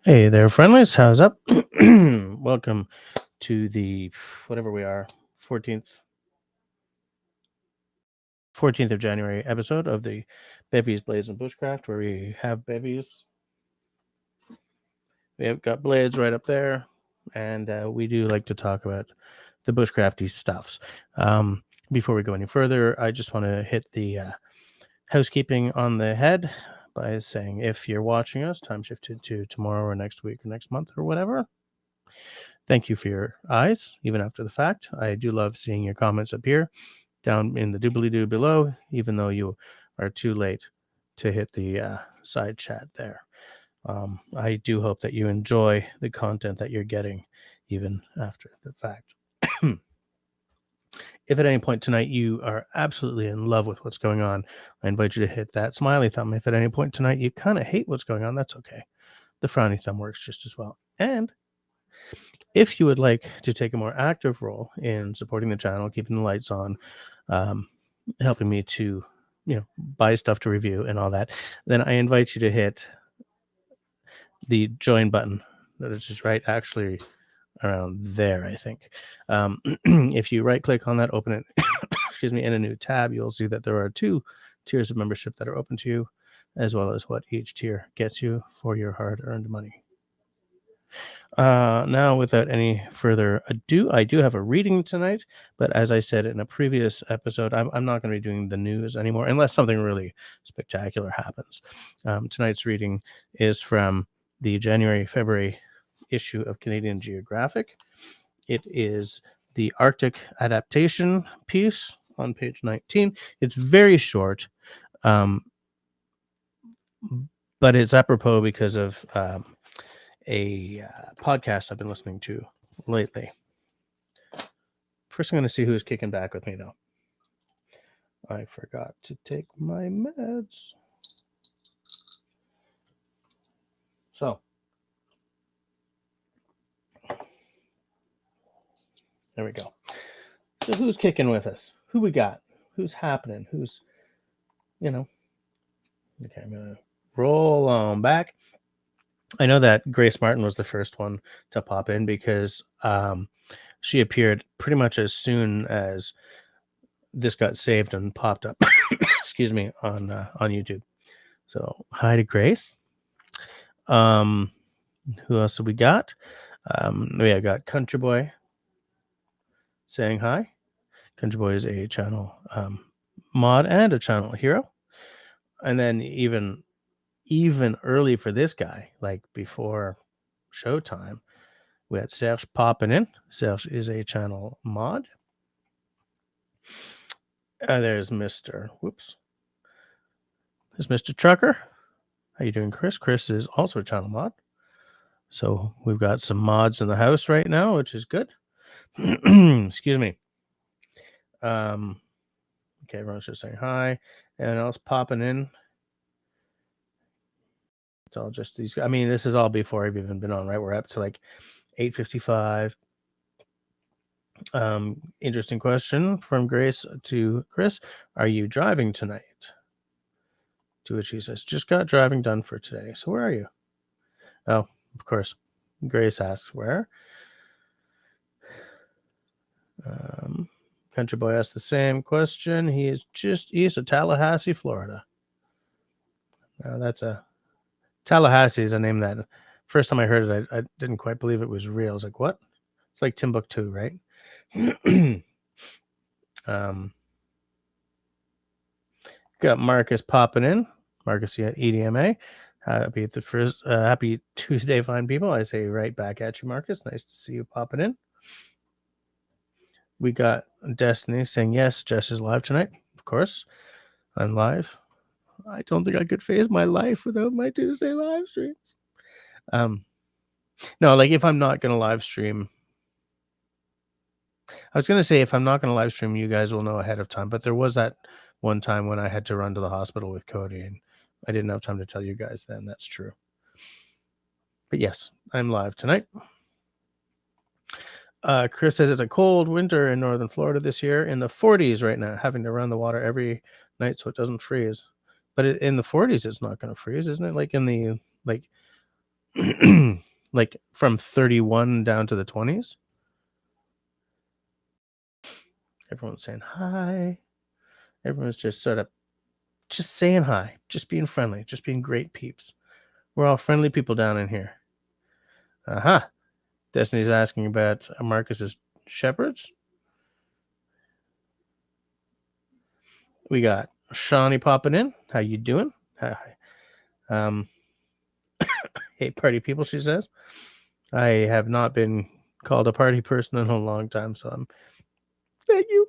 Hey there, friendlies. How's up? Welcome to the whatever we are 14th of January episode of the Bevies, Blades, and Bushcraft, where we have bevies. We have got blades right up there, and we do like to talk about the bushcrafty stuffs. Before we go any further, I just want to hit the housekeeping on the head by saying if you're watching us, time shifted to tomorrow or next week or next month or whatever. Thank you for your eyes, even after the fact. I do love seeing your comments up here, down in the doobly-doo below, even though you are too late to hit the side chat there. I do hope that you enjoy the content that you're getting, even after the fact. If at any point tonight you are absolutely in love with what's going on, I invite you to hit that smiley thumb. If at any point tonight you kind of hate what's going on, that's okay. The frowny thumb works just as well. And if you would like to take a more active role in supporting the channel, keeping the lights on, helping me to, buy stuff to review and all that, then I invite you to hit the join button. That is just right, actually around there, I think. If you right click on that, open it, excuse me, in a new tab, you'll see that there are 2 tiers of membership that are open to you, as well as what each tier gets you for your hard-earned money. Now, without any further ado, I do have a reading tonight, but as I said in a previous episode, I'm not going to be doing the news anymore unless something really spectacular happens. Tonight's reading is from the January-February issue of Canadian Geographic. It is the Arctic adaptation piece on page 19. It's very short, but it's apropos because of a podcast I've been listening to lately. First, I'm going to see who's kicking back with me, though. I forgot to take my meds. So, there we go. So, who's kicking with us? Who we got? Who's happening? Who's, Okay, I'm going to roll on back. I know that Grace Martin was the first one to pop in because she appeared pretty much as soon as this got saved and popped up, excuse me, on YouTube. So hi to Grace. Who else have we got? I got Country Boy saying hi. Country Boy is a channel mod and a channel hero. And then even early for this guy, like before showtime, we had Serge popping in. Serge is a channel mod. There's Mr. There's Mr. Trucker. How you doing, Chris? Chris is also a channel mod. So we've got some mods in the house right now, which is good. Excuse me. Okay, everyone's just saying hi. Anyone else popping in? It's all just these. I mean, this is all before I've even been on, right? We're up to like 8:55. Interesting question from Grace to Chris. Are you driving tonight? To which he says, just got driving done for today. So where are you? Oh, of course. Grace asks where. Country Boy asked the same question. He is just east of Tallahassee, Florida. Now Tallahassee is a name that first time I heard it, I didn't quite believe it was real. I was like, what? It's like Timbuktu, right? Got Marcus popping in. Marcus EDMA. Happy Tuesday, fine people. I say right back at you, Marcus. Nice to see you popping in. We got Destiny saying, yes, Jess is live tonight. Of course, I'm live. I don't think I could face my life without my Tuesday live streams. No, like if I'm not going to live stream, I was going to say if I'm not going to live stream, you guys will know ahead of time. But there was that one time when I had to run to the hospital with Cody and I didn't have time to tell you guys then. That's true. But yes, I'm live tonight. Chris says it's a cold winter in northern Florida this year, in the 40s right now, having to run the water every night so it doesn't freeze. But in the 40s, it's not going to freeze, isn't it? Like in the like from 31 down to the 20s. Everyone's saying hi. Everyone's just sort of just saying hi, just being friendly, just being great peeps. We're all friendly people down in here. Uh-huh. Destiny's asking about Marcus's shepherds. We got Shawnee popping in. How you doing? Hi. Hey, party people, she says. I have not been called a party person in a long time, so I'm... Thank you.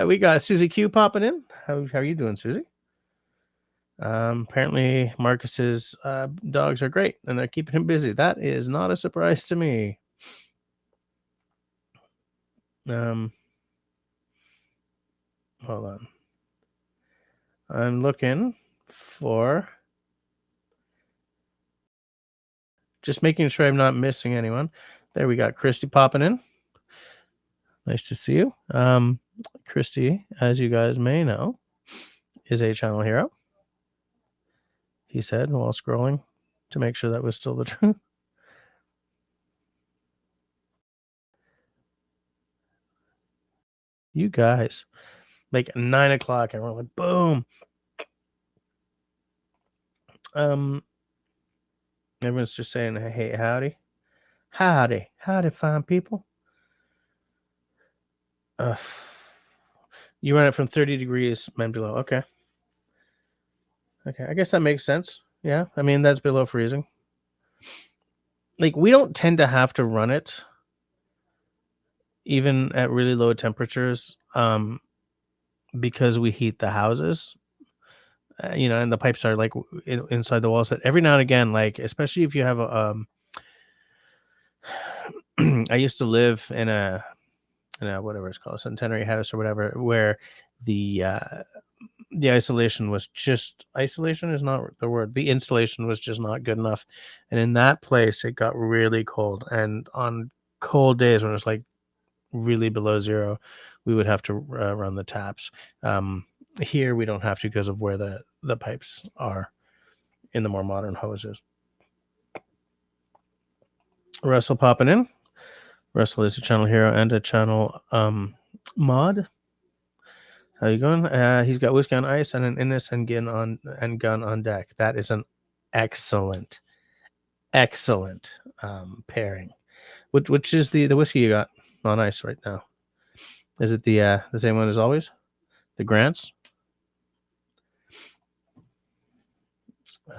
We got Susie Q popping in. How are you doing, Susie? Apparently Marcus's dogs are great and they're keeping him busy. That is not a surprise to me. Hold on. I'm looking for... Just making sure I'm not missing anyone. There we got Christy popping in. Nice to see you. Christy, as you guys may know, is a channel hero. He said while scrolling to make sure that was still the truth. You guys, like 9 o'clock, everyone went boom. Everyone's just saying, hey, howdy. Howdy, fine people. You run it from 30 degrees and below. Okay. I guess that makes sense. Yeah, I mean, that's below freezing. Like, we don't tend to have to run it even at really low temperatures because we heat the houses. And the pipes are like inside the walls. But every now and again, like, especially if you have a I used to live in a whatever it's called, centenary house or whatever, where the isolation was just... Isolation is not the word. The insulation was just not good enough, and in that place it got really cold. And on cold days when it was like really below zero, we would have to run the taps. Here we don't have to because of where the pipes are in the more modern houses. Russell popping in. Russell is a channel hero and a channel mod. How you going? He's got whiskey on ice and an innocent gun on deck. That is an excellent pairing. Which is the whiskey you got on ice right now? Is it the same one as always? The Grants?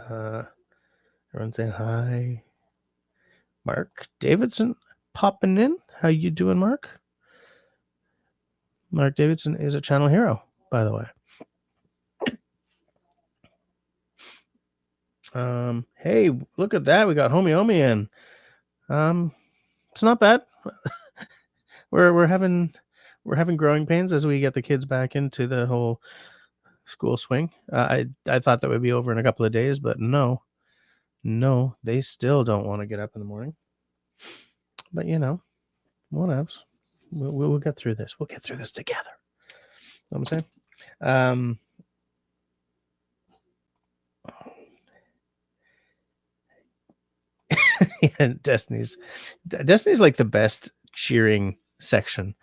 Everyone's saying hi. Mark Davidson popping in. How you doing, Mark? Mark Davidson is a channel hero, by the way. Hey, look at that. We got Homie Omi in. It's not bad. we're having growing pains as we get the kids back into the whole school swing. I thought that would be over in a couple of days, but no, they still don't want to get up in the morning. But whatevs. We'll get through this. We'll get through this together. You know what I'm saying? Destiny's like the best cheering section,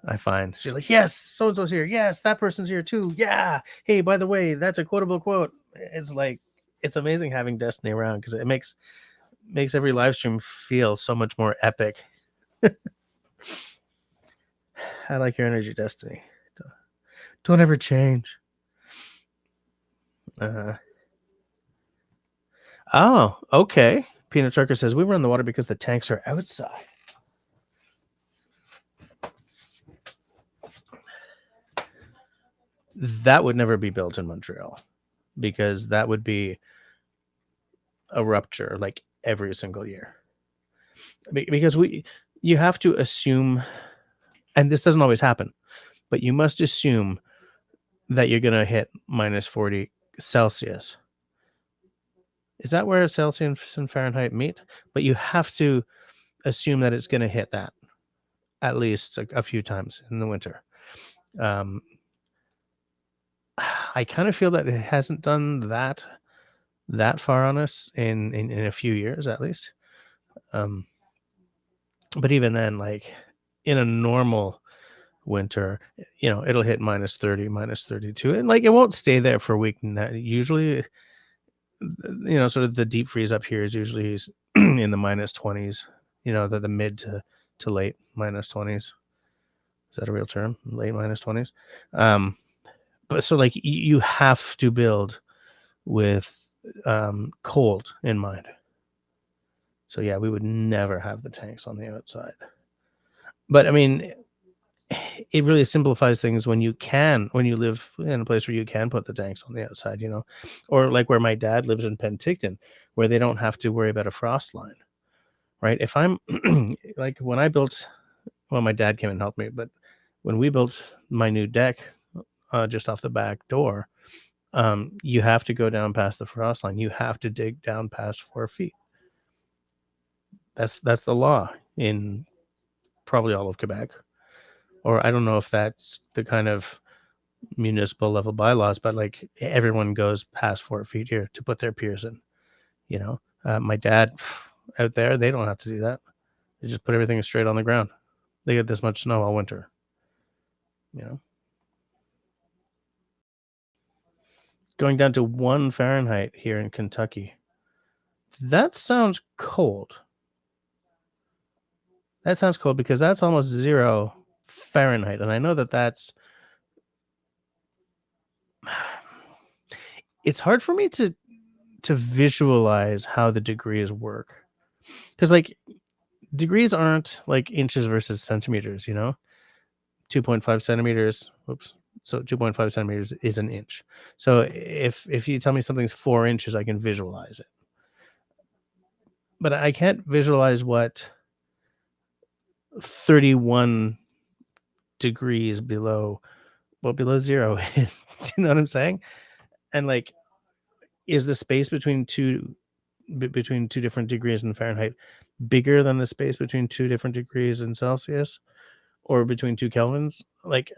I find. She's like, yes, so-and-so's here. Yes, that person's here too. Yeah. Hey, by the way, that's a quotable quote. It's like, it's amazing having Destiny around because it makes every live stream feel so much more epic. I like your energy, Destiny. Don't ever change. Oh, okay. Peanut Trucker says, we run the water because the tanks are outside. That would never be built in Montreal because that would be a rupture like every single year. Because you have to assume, and this doesn't always happen, but you must assume that you're going to hit minus 40 Celsius. Is that where Celsius and Fahrenheit meet? But you have to assume that it's going to hit that at least a few times in the winter. I kind of feel that it hasn't done that that far on us in a few years at least. But even then, like in a normal winter, it'll hit minus 30, minus 32, and like it won't stay there for a week. Usually, sort of the deep freeze up here is usually in the minus 20s. The mid to late minus 20s. Is that a real term? Late minus 20s. But so like you have to build with cold in mind. So yeah, we would never have the tanks on the outside. But I mean, it really simplifies things when you live in a place where you can put the tanks on the outside, or like where my dad lives in Penticton, where they don't have to worry about a frost line, right? If I'm like when I built, well, my dad came and helped me, but when we built my new deck just off the back door, you have to go down past the frost line. You have to dig down past 4 feet. That's the law in probably all of Quebec. Or I don't know if that's the kind of municipal level bylaws, but like everyone goes past 4 feet here to put their piers in. My dad out there, they don't have to do that. They just put everything straight on the ground. They get this much snow all winter. Going down to 1 Fahrenheit here in Kentucky. That sounds cold. That sounds cold because that's almost 0 Fahrenheit. And I know that's it's hard for me to visualize how the degrees work. Because like degrees aren't like inches versus centimeters, 2.5 centimeters. Oops. So 2.5 centimeters is an inch. So if you tell me something's 4 inches, I can visualize it. But I can't visualize what 31 degrees below 0 is. Do you know what I'm saying? And like, is the space between two different degrees in Fahrenheit bigger than the space between 2 different degrees in Celsius, or between 2 kelvins? Like,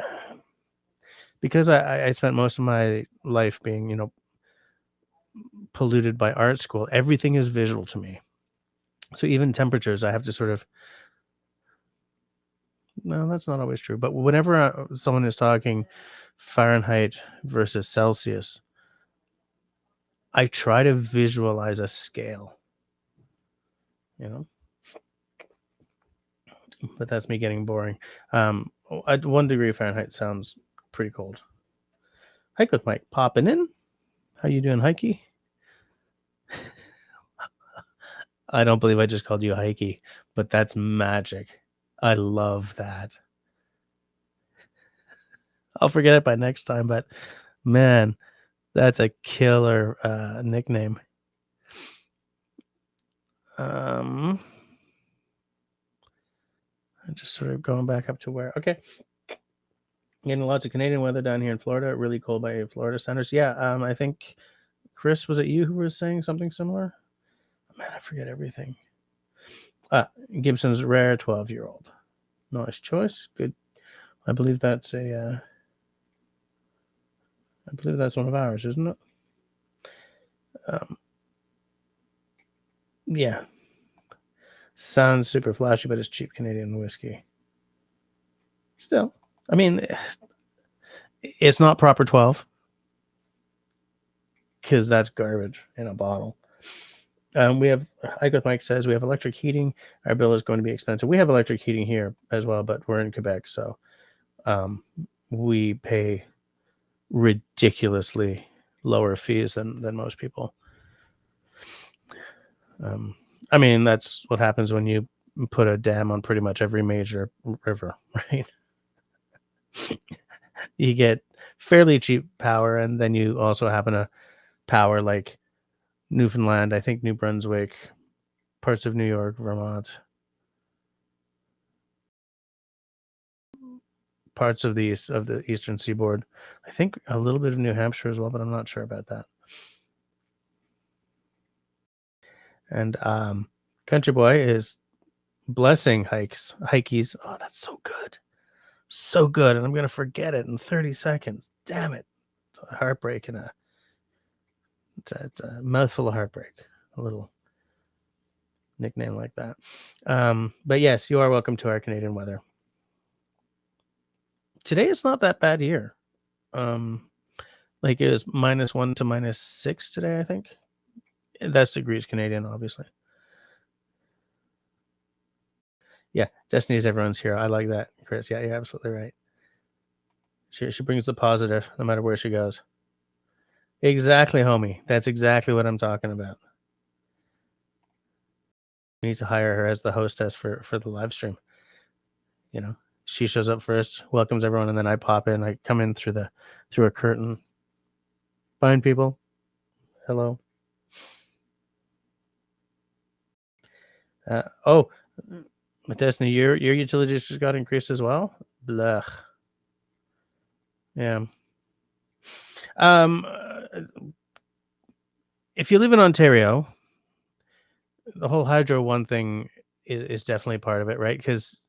because I spent most of my life being, polluted by art school, everything is visual to me. So even temperatures, I have to sort of, no, that's not always true. But whenever someone is talking Fahrenheit versus Celsius, I try to visualize a scale, but that's me getting boring. At 1 degree Fahrenheit sounds pretty cold. Hike with Mike popping in. How you doing, Hikey? I don't believe I just called you Hikey, but that's magic. I love that. I'll forget it by next time, but man, that's a killer nickname. I'm just sort of going back up to where, okay. Getting lots of Canadian weather down here in Florida. Really cold by Florida centers. Yeah, I think, Chris, was it you who was saying something similar? Man, I forget everything. Gibson's rare 12-year-old. Nice choice. Good. I believe that's one of ours, isn't it? Yeah. Sounds super flashy, but it's cheap Canadian whiskey. Still, I mean, it's not proper 12, because that's garbage in a bottle. We have, Ike with Mike says, we have electric heating. Our bill is going to be expensive. We have electric heating here as well, but we're in Quebec, so we pay ridiculously lower fees than most people. I mean, that's what happens when you put a dam on pretty much every major river, right? You get fairly cheap power, and then you also happen to power like Newfoundland, I think New Brunswick, parts of New York, Vermont, parts of the eastern seaboard. I think a little bit of New Hampshire as well, but I'm not sure about that. And Country Boy is blessing hikeys. Oh, that's so good. So good. And I'm going to forget it in 30 seconds. Damn it. It's a heartbreak and It's a mouthful of heartbreak. A little nickname like that. But yes, you are welcome to our Canadian weather. Today is not that bad here. Like it was -1 to -6 today, I think. That's degrees Canadian, obviously. Yeah, Destiny is everyone's hero. I like that, Chris. Yeah, you're absolutely right. She brings the positive no matter where she goes. Exactly, homie. That's exactly what I'm talking about. We need to hire her as the hostess for the live stream. You know, she shows up first, welcomes everyone, and then I pop in. I come in through a curtain. Fine people. Hello. Oh, Destiny, your utilities just got increased as well. Blah. Yeah. If you live in Ontario, the whole Hydro One thing is definitely part of it, right? Because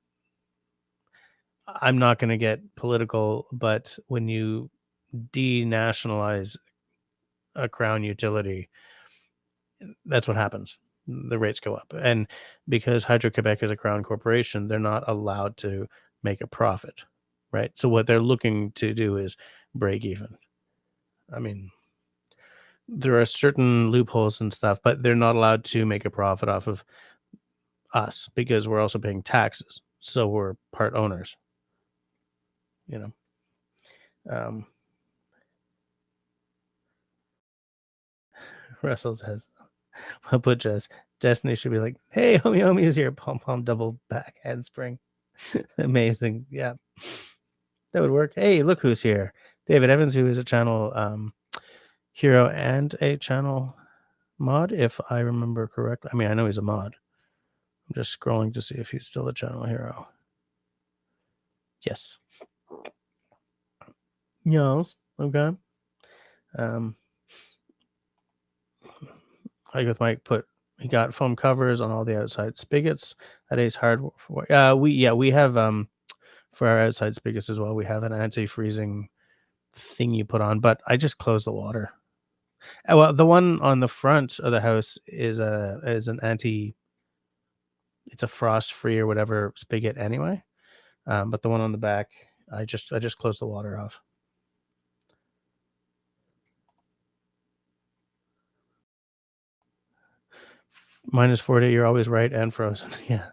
I'm not going to get political, but when you denationalize a crown utility, that's what happens. The rates go up. And because Hydro-Quebec is a crown corporation, they're not allowed to make a profit, right? So what they're looking to do is break even. I mean, there are certain loopholes and stuff, but they're not allowed to make a profit off of us because we're also paying taxes. So we're part owners, you know. Russell says, I'll put just Destiny should be like, hey, homie is here. Pom pom double back handspring. Amazing. Yeah. That would work. Hey, look who's here. David Evans, who is a channel hero and a channel mod, if I remember correctly. I mean, I know he's a mod. I'm just scrolling to see if he's still a channel hero. Yes. Yes. Okay. Like with Mike he got foam covers on all the outside spigots. That is hard. We have for our outside spigots as well. We have an anti-freezing thing you put on, but I just close the water. Well, the one on the front of the house is an anti. It's a frost free or whatever spigot anyway. But the one on the back, I just close the water off. -40, you're always right and frozen. Yeah,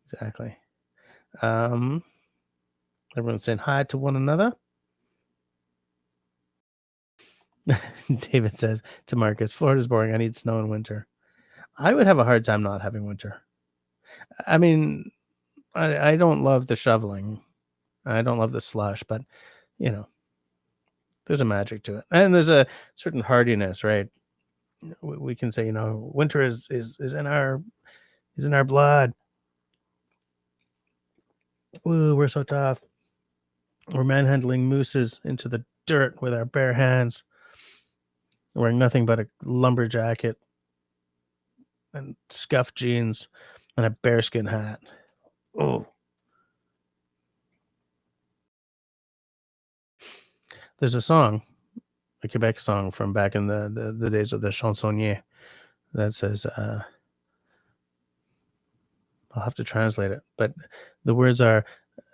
exactly. Everyone's saying hi to one another. David says to Marcus, Florida's boring. I need snow in winter. I would have a hard time not having winter. I mean, I don't love the shoveling. I don't love the slush, but you know, there's a magic to it. And there's a certain hardiness, right? We can say, winter is in our blood. Ooh, we're so tough. We're manhandling mooses into the dirt with our bare hands, wearing nothing but a lumber jacket and scuffed jeans and a bearskin hat. Oh, there's a song, a Quebec song from back in the days of the chansonnier that says, I'll have to translate it, but the words are,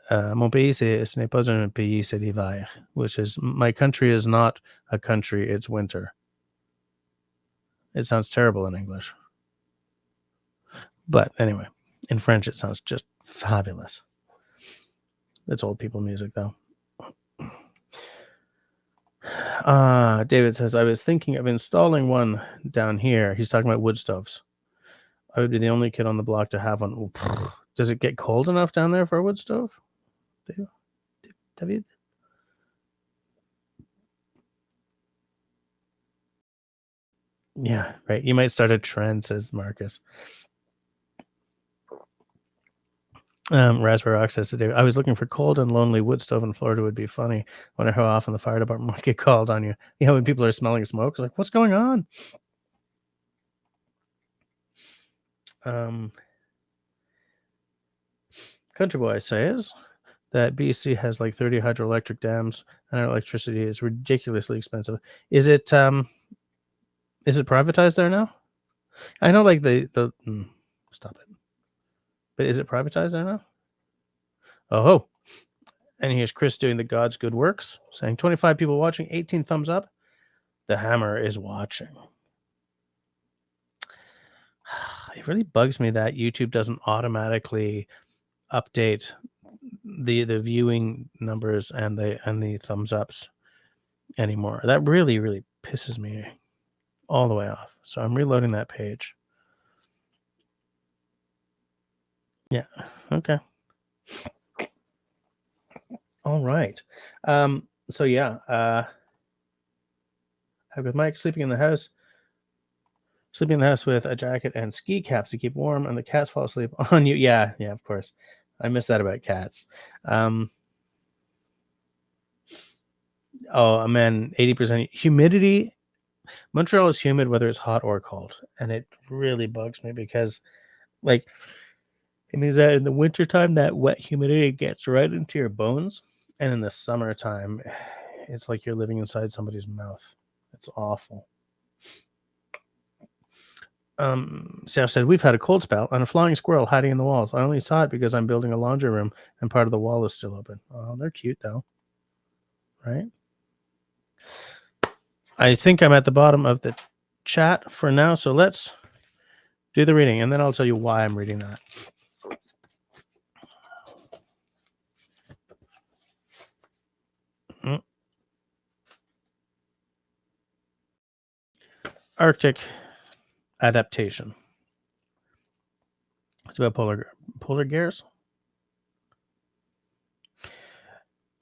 Mon pays, ce n'est pas un pays, c'est l'hiver, which is, my country is not a country, it's winter. It sounds terrible in English. But anyway, in French, it sounds just fabulous. It's old people music, though. David says, I was thinking of installing one down here. He's talking about wood stoves. I would be the only kid on the block to have one. Does it get cold enough down there for a wood stove? David? Yeah, right. You might start a trend, says Marcus. Raspberry Rock says to David, I was looking for cold and lonely wood stove in Florida would be funny. Wonder how often the fire department might get called on you. When people are smelling smoke, it's like, what's going on? Country Boy says that BC has like 30 hydroelectric dams and our electricity is ridiculously expensive. Is it Is it privatized there now? I know, like stop it. But is it privatized there now? Oh, and here's Chris doing the God's good works, saying 25 people watching, 18 thumbs up. The hammer is watching. It really bugs me that YouTube doesn't automatically update the viewing numbers and the thumbs ups anymore. That really pisses me all the way off. So I'm reloading that page. Yeah. Okay. All right. So yeah, have with Mike sleeping in the house with a jacket and ski caps to keep warm, and the cats fall asleep on you. Yeah, of course. I miss that about cats. Oh man, 80% humidity. Montreal is humid whether it's hot or cold, and it really bugs me because, like, it means that in the wintertime, that wet humidity gets right into your bones, and in the summertime, it's like you're living inside somebody's mouth. It's awful. Sarah said, we've had a cold spell and a flying squirrel hiding in the walls. I only saw it because I'm building a laundry room and part of the wall is still open. Oh, they're cute though. Right? I think I'm at the bottom of the chat for now. So let's do the reading and then I'll tell you why I'm reading that. Arctic adaptation. It's about polar bears.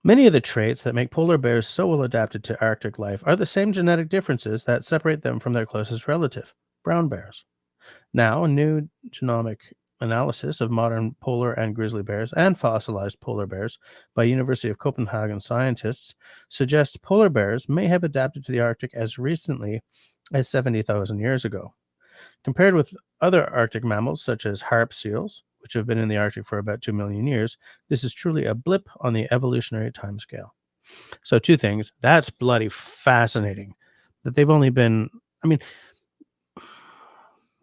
Many of the traits that make polar bears so well adapted to Arctic life are the same genetic differences that separate them from their closest relative, brown bears. Now, a new genomic analysis of modern polar and grizzly bears and fossilized polar bears by University of Copenhagen scientists suggests polar bears may have adapted to the Arctic as recently as 70,000 years ago. Compared with other Arctic mammals, such as harp seals, which have been in the Arctic for about 2 million years, this is truly a blip on the evolutionary timescale. So, two things. That's bloody fascinating. That they've only been, I mean,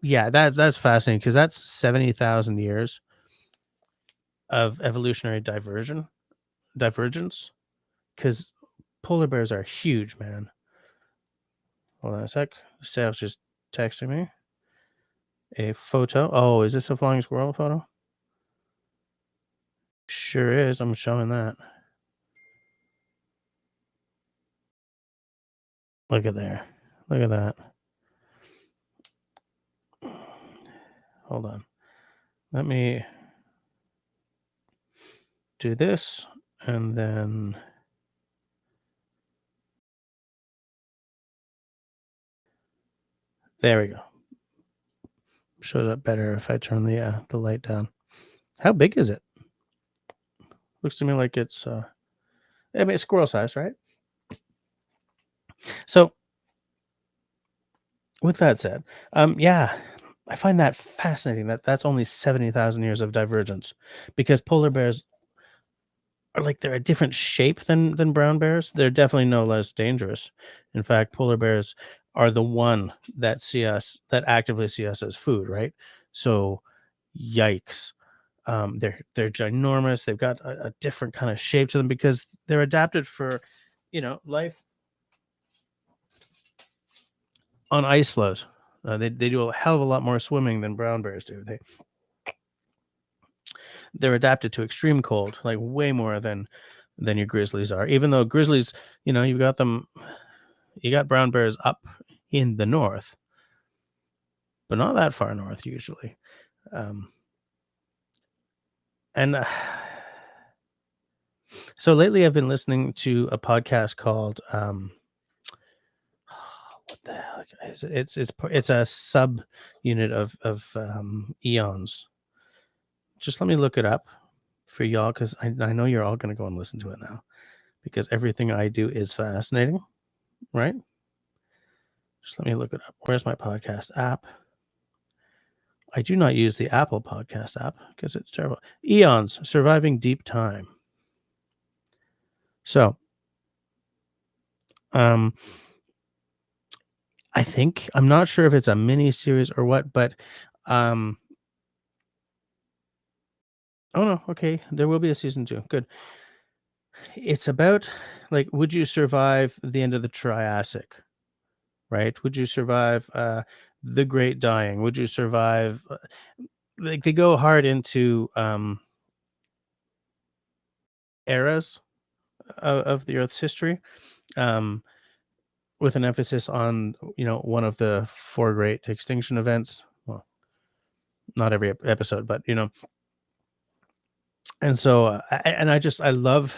yeah, that's fascinating because that's 70,000 years of evolutionary divergence. Because polar bears are huge, man. Hold on a sec. Sal's just texting me a photo. Oh, is this a flying squirrel photo? Sure is. I'm showing that. Look at there. Look at that. Hold on. Let me do this and then there we go. Shows up better if I turn the light down. How big is it? Looks to me like it's it's squirrel size, right? So with that said, yeah, I find that fascinating that that's only 70,000 years of divergence because polar bears are like they're a different shape than brown bears. They're definitely no less dangerous. In fact, polar bears are the one that actively see us as food, right? So, yikes. They're ginormous. They've got a different kind of shape to them because they're adapted for, life on ice floes. They do a hell of a lot more swimming than brown bears do. They're adapted to extreme cold, like way more than your grizzlies are. Even though grizzlies, you got brown bears up in the north, but not that far north usually. And so lately I've been listening to a podcast called what the heck is it? It's a sub unit of eons. Just let me look it up for y'all because I know you're all going to go and listen to it now because everything I do is fascinating, right? Just let me look it up. Where's my podcast app? I do not use the Apple podcast app because it's terrible. Eons, Surviving Deep Time. So, I think I'm not sure if it's a mini series or what, but um oh no, okay, there will be a season 2. Good. It's about like would you survive the end of the Triassic, right? Would you survive the Great Dying? Would you survive like they go hard into eras of the Earth's history, um, with an emphasis on one of the four great extinction events. Well, not every episode, but and so I love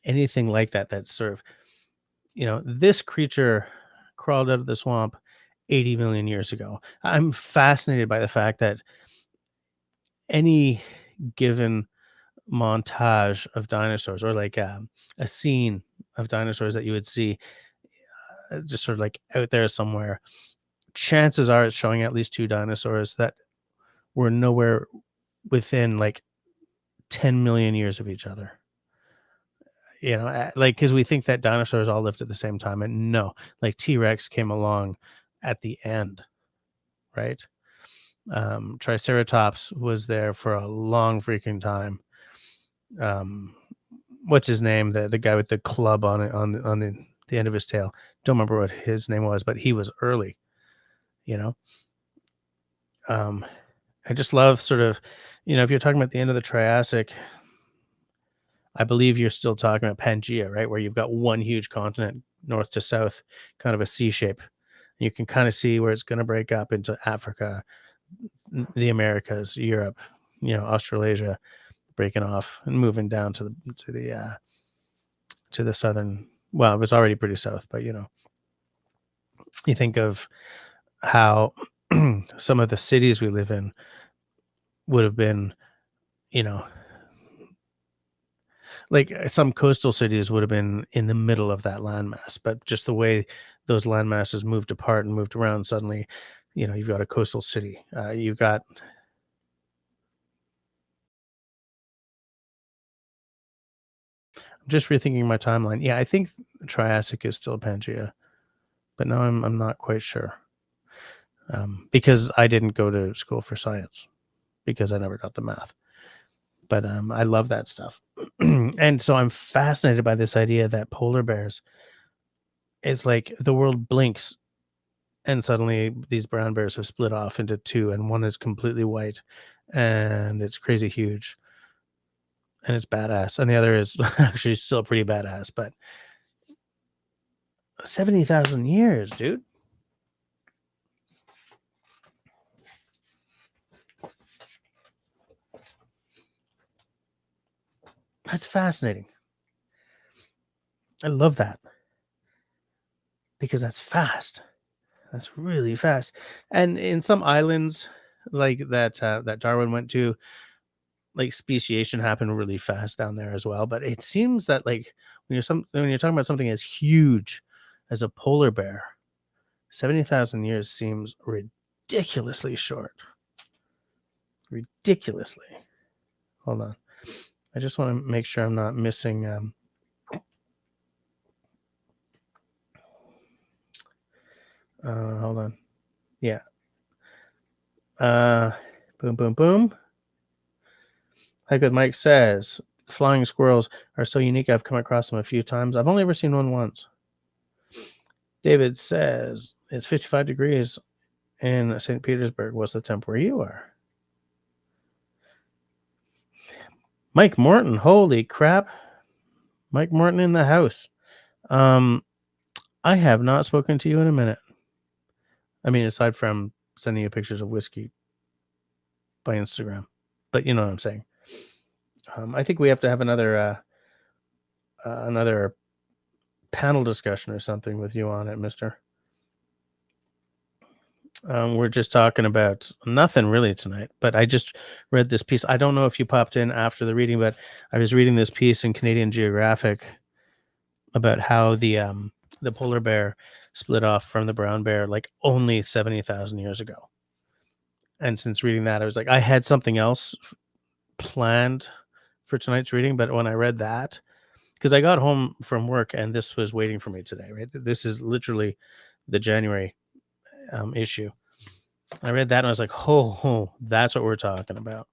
anything like that. That's sort of this creature crawled out of the swamp 80 million years ago. I'm fascinated by the fact that any given montage of dinosaurs or like a scene of dinosaurs that you would see just sort of like out there somewhere, chances are it's showing at least two dinosaurs that were nowhere within like 10 million years of each other. Like because we think that dinosaurs all lived at the same time, and no, like T-Rex came along at the end, right? Triceratops was there for a long freaking time. What's his name? The guy with the club on it on the end of his tail. Don't remember what his name was, but he was early. You know, um, I just love sort of, if you're talking about the end of the Triassic, I believe you're still talking about Pangea, right? Where you've got one huge continent, north to south, kind of a C shape. You can kind of see where it's going to break up into Africa, the Americas, Europe, Australasia, breaking off and moving down to the southern. Well, it was already pretty south, but you think of how some of the cities we live in would have been, you know, like some coastal cities would have been in the middle of that landmass, but just the way those landmasses moved apart and moved around, suddenly, you've got a coastal city. You've got just rethinking my timeline. Yeah, I think Triassic is still Pangea, but now I'm not quite sure because I didn't go to school for science because I never got the math. But I love that stuff, and so I'm fascinated by this idea that polar bears. It's like the world blinks, and suddenly these brown bears have split off into two, and one is completely white, and it's crazy huge, and it's badass, and the other is actually still pretty badass. But 70,000 years, dude. That's fascinating. I love that because that's fast. That's really fast. And in some islands like that Darwin went to, like speciation happened really fast down there as well. But it seems that like when you're talking about something as huge as a polar bear, 70,000 years seems ridiculously short. Ridiculously. Hold on. I just want to make sure I'm not missing hold on. Yeah. Boom, boom, boom. Hi, good Mike says flying squirrels are so unique. I've come across them a few times. I've only ever seen one once. David says it's 55 degrees in St. Petersburg. What's the temp where you are? Mike Morton, holy crap. Mike Morton in the house. I have not spoken to you in a minute. I mean, aside from sending you pictures of whiskey by Instagram, but you know what I'm saying. I think we have to have another panel discussion or something with you on it, mister. We're just talking about nothing really tonight, but I just read this piece. I don't know if you popped in after the reading, but I was reading this piece in Canadian Geographic about how the polar bear split off from the brown bear like only 70,000 years ago. And since reading that, I was like, I had something else planned for tonight's reading, but when I read that, because I got home from work and this was waiting for me today, right? This is literally the January issue. I read that and I was like, oh, that's what we're talking about.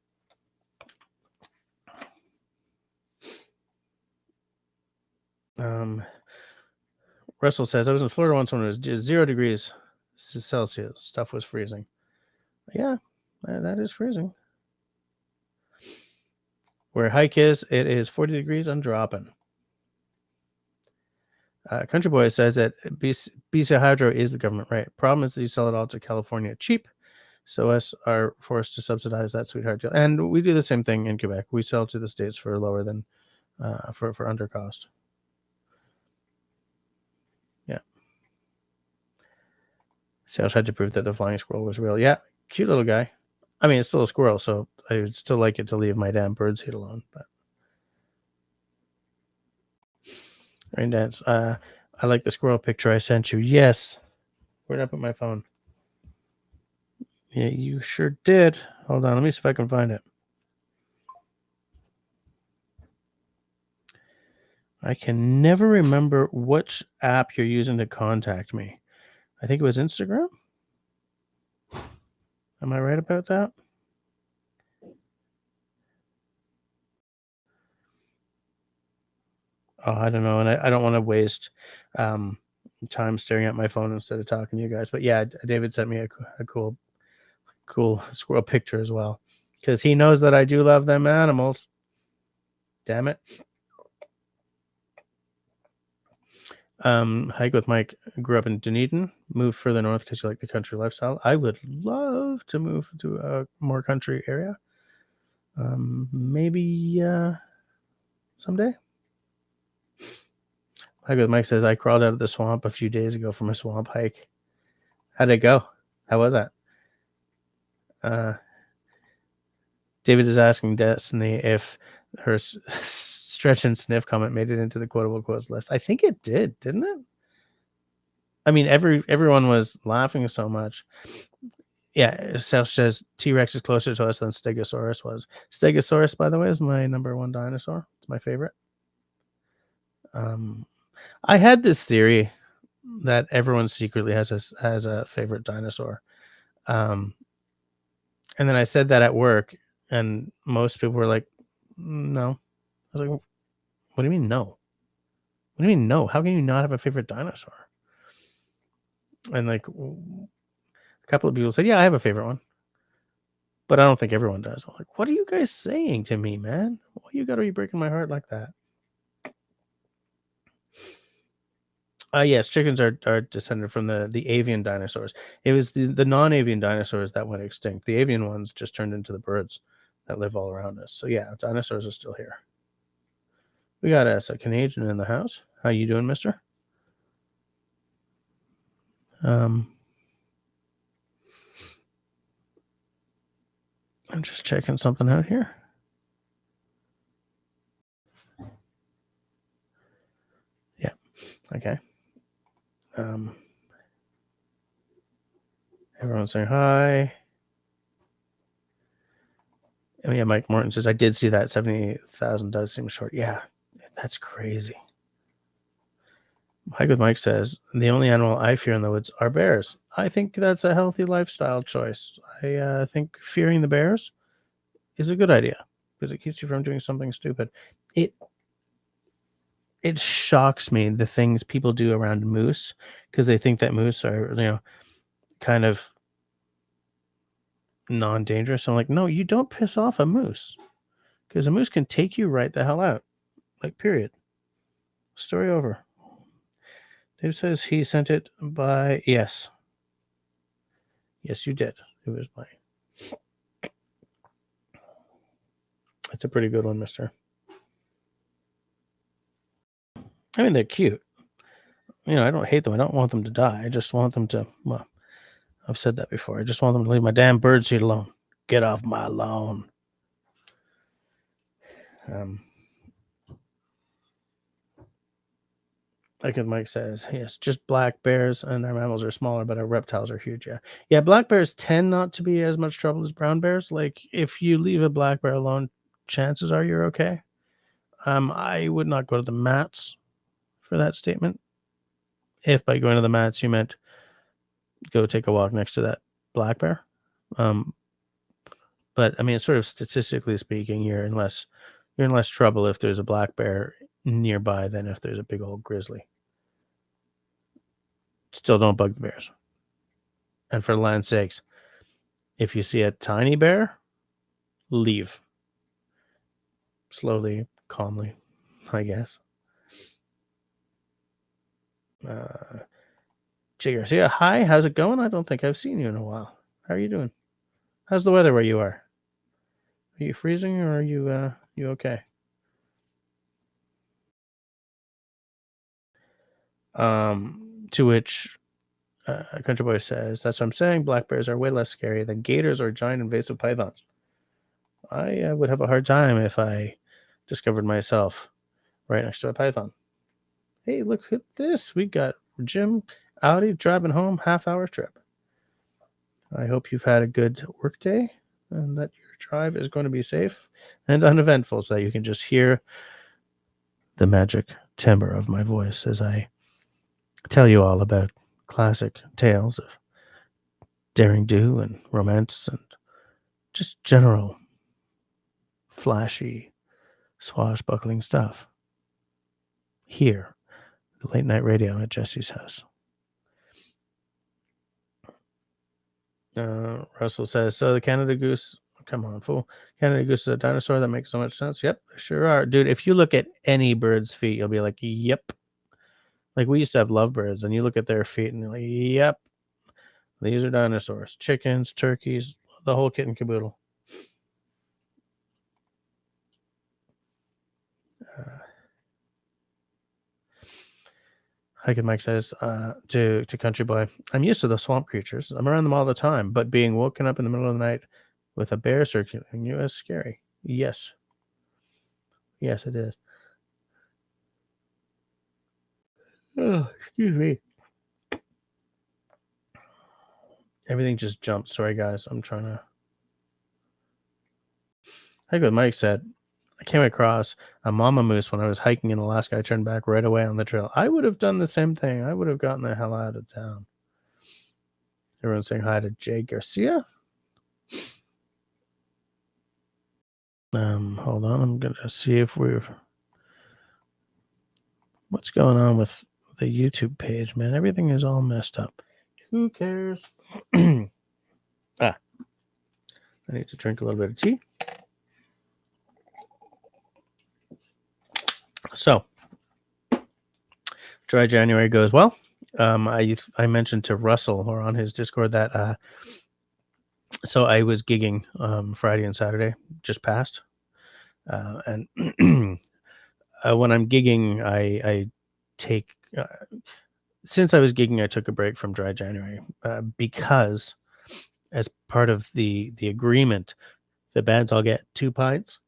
Russell says, I was in Florida once when it was just 0 degrees Celsius. Stuff was freezing. Yeah, that is freezing. Where hike is, it is 40 degrees and dropping. Country Boy says that BC Hydro is the government rate. Problem is that you sell it all to California cheap, so us are forced to subsidize that sweetheart deal. And we do the same thing in Quebec. We sell to the States for lower than for under cost. Yeah. Sales had to prove that the flying squirrel was real. Yeah, cute little guy. I mean, it's still a squirrel, so I would still like it to leave my damn birdseed alone. But Rain Dance, I like the squirrel picture I sent you. Yes. Where'd I put my phone? Yeah, you sure did. Hold on, let me see if I can find it. I can never remember which app you're using to contact me. I think it was Instagram. Am I right about that? Oh, I don't know. And I don't want to waste time staring at my phone instead of talking to you guys. But yeah, David sent me a cool squirrel picture as well. Because he knows that I do love them animals. Damn it. Hike with Mike grew up in Dunedin, moved further north because you like the country lifestyle. I would love to move to a more country area. Maybe someday. Hike with Mike says, I crawled out of the swamp a few days ago from a swamp hike. How'd it go? How was that? David is asking Destiny if her stretch and sniff comment made it into the quotable quotes list. I think it did, didn't it? I mean, everyone was laughing so much. Yeah, South says T-Rex is closer to us than Stegosaurus was. Stegosaurus, by the way, is my number one dinosaur. It's my favorite. I had this theory that everyone secretly has a favorite dinosaur. And then I said that at work, and most people were like, no. I was like, what do you mean no? What do you mean no? How can you not have a favorite dinosaur? And like a couple of people said, yeah, I have a favorite one. But I don't think everyone does. I'm like, what are you guys saying to me, man? Why you got to be breaking my heart like that? Yes, chickens are descended from the avian dinosaurs. It was the non-avian dinosaurs that went extinct. The avian ones just turned into the birds that live all around us. So yeah, dinosaurs are still here. We got a Canadian in the house. How you doing, mister? I'm just checking something out here. Yeah. Okay. Everyone's saying hi. Oh, yeah, Mike Morton says, I did see that 70,000 does seem short. Yeah, that's crazy. Hike with Mike says, the only animal I fear in the woods are bears. I think that's a healthy lifestyle choice. I think fearing the bears is a good idea because it keeps you from doing something stupid. It shocks me the things people do around moose because they think that moose are, kind of non-dangerous. I'm like, no, you don't piss off a moose because a moose can take you right the hell out. Like, period. Story over. Dave says he sent it by, yes. Yes, you did. It was by. It's a pretty good one, mister. I mean, they're cute. I don't hate them. I don't want them to die. I just want them to, well, I've said that before. I just want them to leave my damn birdseed alone. Get off my lawn. Like Mike says, yes, just black bears and our mammals are smaller, but our reptiles are huge. Yeah. Yeah, black bears tend not to be as much trouble as brown bears. Like, if you leave a black bear alone, chances are you're okay. I would not go to the mats for that statement. If by going to the mats you meant go take a walk next to that black bear. But I mean, sort of statistically speaking, you're in less trouble if there's a black bear nearby than if there's a big old grizzly. Still don't bug the bears. And for land's sakes, if you see a tiny bear, leave. Slowly, calmly, I guess. Jay Garcia, hi, how's it going? I don't think I've seen you in a while. How are you doing? How's the weather where you are? Are you freezing or are you okay? To which Country Boy says, that's what I'm saying. Black bears are way less scary than gators or giant invasive pythons. I would have a hard time if I discovered myself right next to a python. Hey, look at this. We got Jim Audi driving home, half-hour trip. I hope you've had a good work day and that your drive is going to be safe and uneventful so that you can just hear the magic timbre of my voice as I tell you all about classic tales of daring do and romance and just general flashy swashbuckling stuff here, the late night radio at Jesse's house. Russell says, so the Canada goose, come on, fool. Canada goose is a dinosaur. That makes so much sense. Yep, sure are. Dude, if you look at any bird's feet, you'll be like, yep. Like we used to have lovebirds, and you look at their feet and you're like, yep, these are dinosaurs. Chickens, turkeys, the whole kit and caboodle. Hiking Mike says to Country Boy, I'm used to the swamp creatures. I'm around them all the time, but being woken up in the middle of the night with a bear circulating you is scary. Yes. Yes, it is. Oh, excuse me. Everything just jumped. Sorry, guys. I'm trying to. Like what Mike said, I came across a mama moose when I was hiking in Alaska. I turned back right away on the trail. I would have done the same thing. I would have gotten the hell out of town. Everyone's saying hi to Jay Garcia. Hold on. I'm going to see if what's going on with the YouTube page, man. Everything is all messed up. Who cares? I need to drink a little bit of tea. So, dry January goes well. I mentioned to Russell or on his Discord that so I was gigging Friday and Saturday, just past, and when I'm gigging, I take since I was gigging, I took a break from dry January because as part of the agreement, the bands all get 2 pints.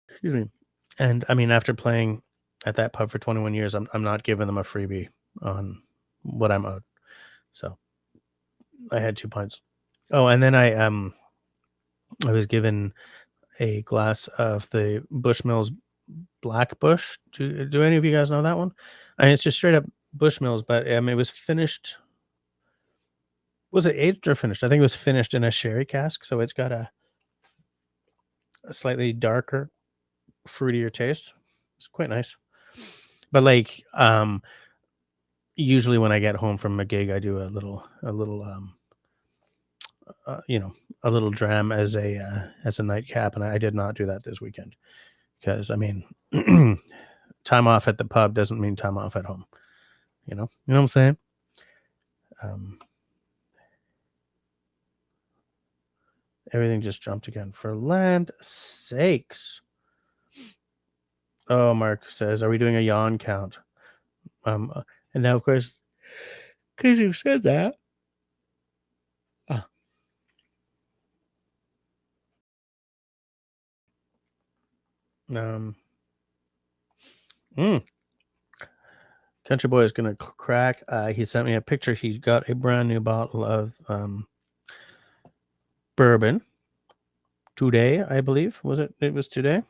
Excuse me. And I mean, after playing at that pub for 21 years, I'm not giving them a freebie on what I'm owed. So I had 2 pints. Oh, and then I was given a glass of the Bushmills Black Bush. Do any of you guys know that one? I mean, it's just straight up Bushmills, but it was finished. Was it aged or finished? I think it was finished in a sherry cask, so it's got a slightly darker, fruitier taste. It's quite nice. But like usually when I get home from a gig, I do a little a little dram as a nightcap, and I did not do that this weekend because I mean time off at the pub doesn't mean time off at home. You know what I'm saying? Everything just jumped again. For land sakes. Oh, Mark says, are we doing a yawn count? And now, of course, because you said that. Country Boy is going to crack. He sent me a picture. He got a brand new bottle of bourbon today, I believe. Was it? It was today?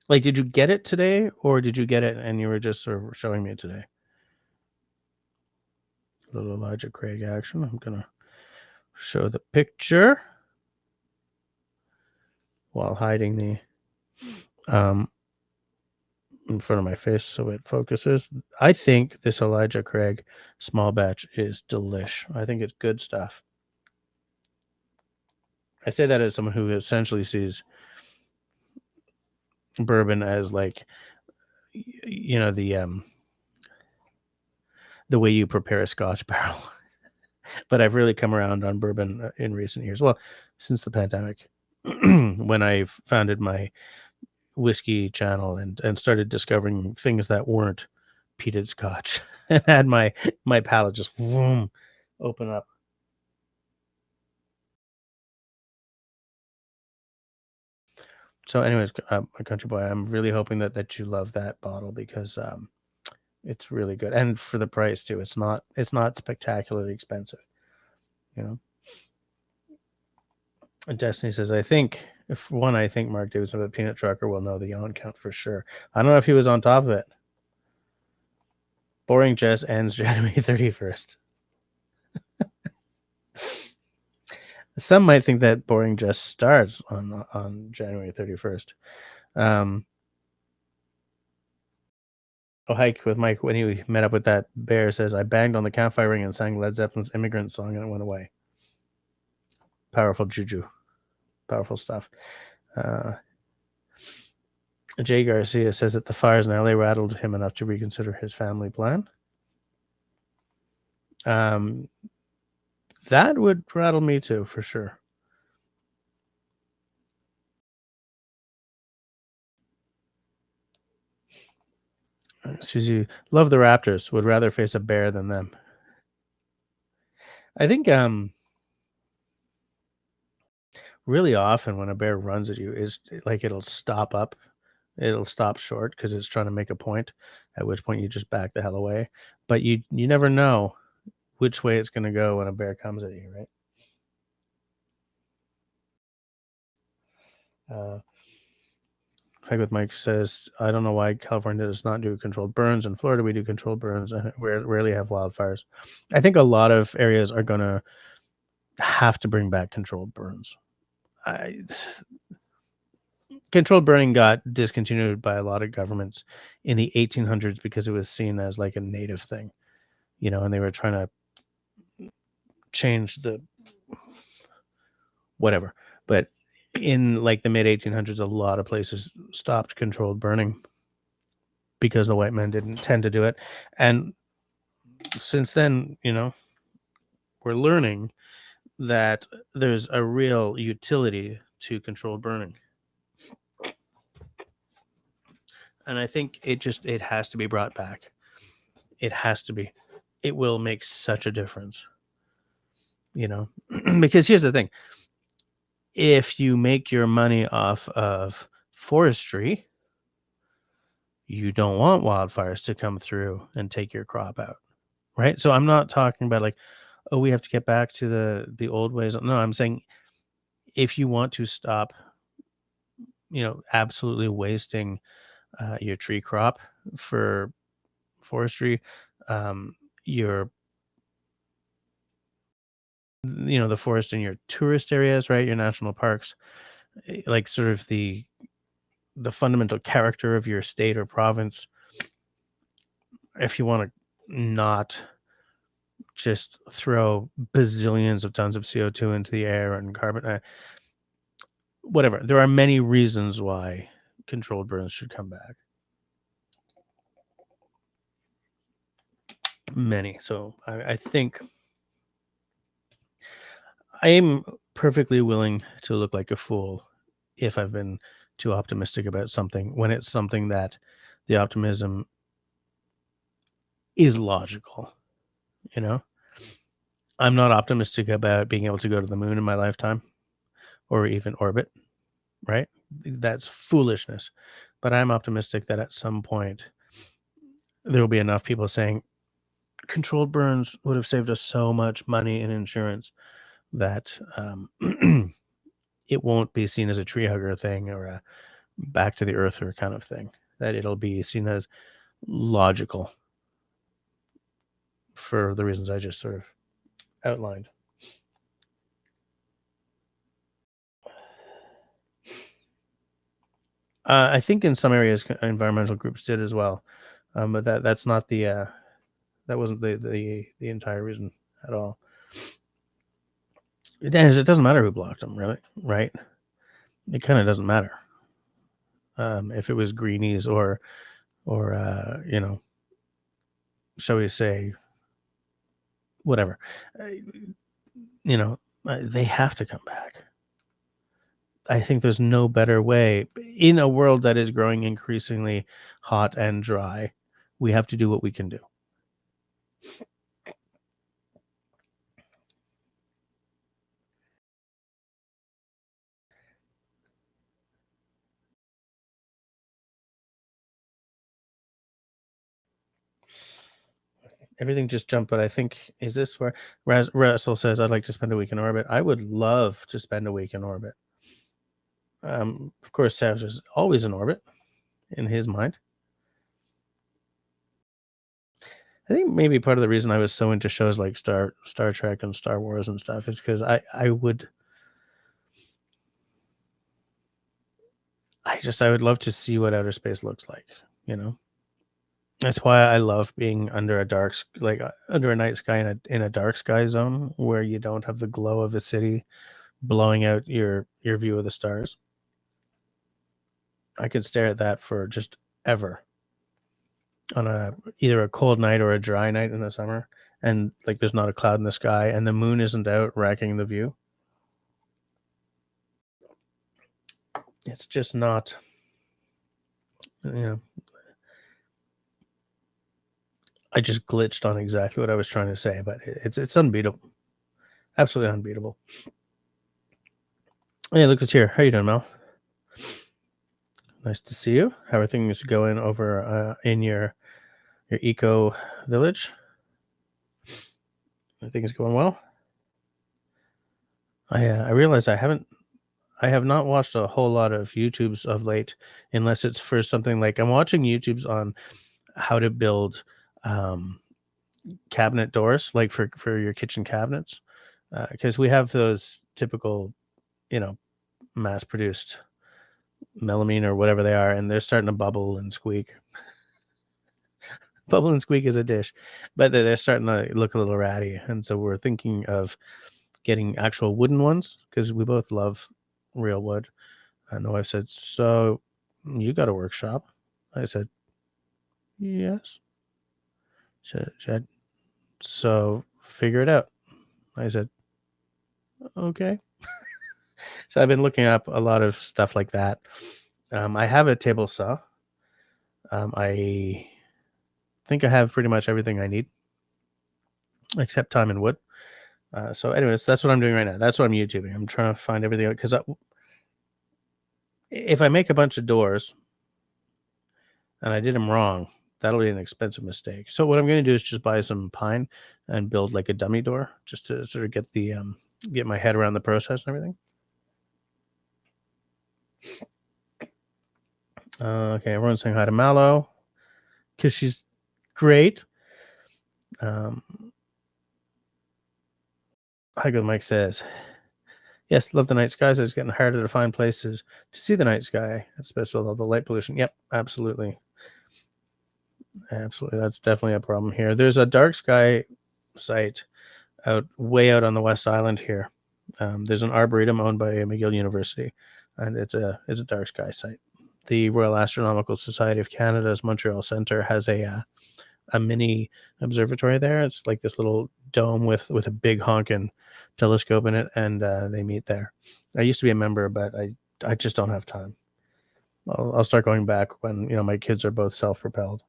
Like, did you get it today or did you get it and you were just sort of showing me it today? Little Elijah Craig action. I'm going to show the picture while hiding the in front of my face so it focuses. I think this Elijah Craig small batch is delish. I think it's good stuff. I say that as someone who essentially sees bourbon as like, you know, the way you prepare a Scotch barrel. But I've really come around on bourbon in recent years. Well, since the pandemic, when I founded my whiskey channel and started discovering things that weren't peated Scotch, and had my palate just boom, open up. So, anyways, my country boy, I'm really hoping that you love that bottle because it's really good, and for the price too. It's not spectacularly expensive, you know. And Destiny says, I think Mark Davidson of a Peanut Trucker will know the yawn count for sure. I don't know if he was on top of it. Boring Jess ends January 31st. Some might think that Boring Jess starts on January 31st. Hike with Mike when he met up with that bear says, I banged on the campfire ring and sang Led Zeppelin's Immigrant Song and it went away. Powerful juju. Powerful stuff. Jay Garcia says that the fires in LA rattled him enough to reconsider his family plan. That would rattle me too, for sure. Susie, love the Raptors. Would rather face a bear than them. I think really often when a bear runs at you is like it'll stop short because it's trying to make a point, at which point you just back the hell away. But you never know which way it's going to go when a bear comes at you, right? Hike with Mike says, I don't know why California does not do controlled burns. In Florida, we do controlled burns and we rarely have wildfires. I think a lot of areas are going to have to bring back controlled burns. Controlled burning got discontinued by a lot of governments in the 1800s because it was seen as like a native thing, and they were trying to change the whatever. But in like the mid 1800s, a lot of places stopped controlled burning because the white men didn't tend to do it. And since then, we're learning that there's a real utility to controlled burning. And I think it has to be brought back. It has to be. It will make such a difference, because here's the thing. If you make your money off of forestry, you don't want wildfires to come through and take your crop out, right? So I'm not talking about like, oh, we have to get back to the old ways. No, I'm saying if you want to stop, absolutely wasting your tree crop for forestry, your the forest in your tourist areas, right? Your national parks, like sort of the fundamental character of your state or province. If you want to not just throw bazillions of tons of CO2 into the air and carbon, whatever. There are many reasons why controlled burns should come back. Many. So I think I am perfectly willing to look like a fool if I've been too optimistic about something when it's something that the optimism is logical. I'm not optimistic about being able to go to the moon in my lifetime or even orbit, right? That's foolishness. But I'm optimistic that at some point there will be enough people saying controlled burns would have saved us so much money in insurance that it won't be seen as a tree hugger thing or a back to the earther kind of thing, that it'll be seen as logical. for the reasons I just sort of outlined. I think in some areas environmental groups did as well, but that's not the that wasn't the entire reason at all. It doesn't matter who blocked them, really, right? It kind of doesn't matter if it was greenies or shall we say, whatever. They have to come back. I think there's no better way in a world that is growing increasingly hot and dry. We have to do what we can do. Everything just jumped, but I think, is this where Russell says, I'd like to spend a week in orbit? I would love to spend a week in orbit. Of course, Savage is always in orbit in his mind. I think maybe part of the reason I was so into shows like Star Trek and Star Wars and stuff is because I would love to see what outer space looks like, you know? That's why I love being under under a night sky in a dark sky zone where you don't have the glow of a city blowing out your view of the stars. I could stare at that for just ever on either a cold night or a dry night in the summer, and like there's not a cloud in the sky and the moon isn't out racking the view. It's just not, you know, I just glitched on exactly what I was trying to say, but it's unbeatable. Absolutely unbeatable. Hey, Lucas here. How you doing, Mel? Nice to see you. How are things going over in your eco village? I think it's going well. I realize I have not watched a whole lot of YouTubes of late, unless it's for something like I'm watching YouTubes on how to build cabinet doors, like for your kitchen cabinets, because we have those typical, mass produced melamine or whatever they are, and they're starting to bubble and squeak. Bubble and squeak is a dish, but they're starting to look a little ratty, and so we're thinking of getting actual wooden ones because we both love real wood. And the wife said, "So you got a workshop?" I said, "Yes." She said, "So figure it out." I said, "Okay." So I've been looking up a lot of stuff like that. I have a table saw. I think I have pretty much everything I need, except time and wood. So anyways, that's what I'm doing right now. That's what I'm YouTubing. I'm trying to find everything out, because if I make a bunch of doors and I did them wrong, that'll be an expensive mistake. So what I'm going to do is just buy some pine and build like a dummy door, just to sort of get my head around the process and everything. Okay, everyone's saying hi to Mallow because she's great. Hi, good Mike says, yes, love the night skies. It's getting harder to find places to see the night sky, especially with all the light pollution. Yep, absolutely. Absolutely. That's definitely a problem here. There's a dark sky site way out on the West Island here. There's an arboretum owned by McGill University, and it's a dark sky site. The Royal Astronomical Society of Canada's Montreal Centre has a mini observatory there. It's like this little dome with a big honking telescope in it, and they meet there. I used to be a member, but I just don't have time. I'll start going back when my kids are both self-propelled.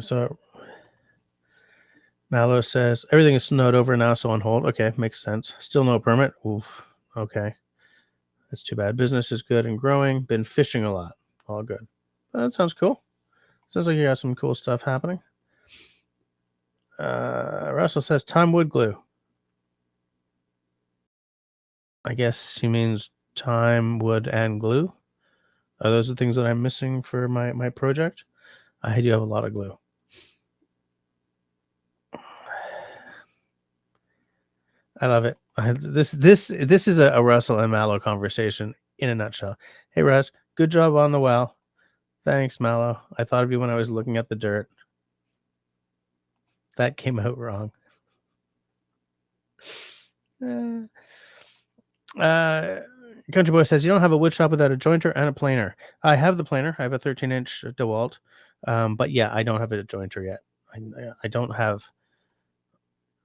So Mallow says everything is snowed over now, so on hold. Okay, makes sense. Still no permit. Oof. Okay, that's too bad. Business is good and growing. Been fishing a lot. All good. That sounds cool. Sounds like you got some cool stuff happening. Russell says time wood glue. I guess he means time, wood, and glue. Are those the things that I'm missing for my project? I do have a lot of glue. I love it. This is a Russell and Mallow conversation in a nutshell. Hey Russ, good job on the well. Thanks, Mallow. I thought of you when I was looking at the dirt. That came out wrong. Country Boy says, you don't have a wood shop without a jointer and a planer. I have the planer. I have a 13-inch DeWalt. But yeah, I don't have a jointer yet. I don't have...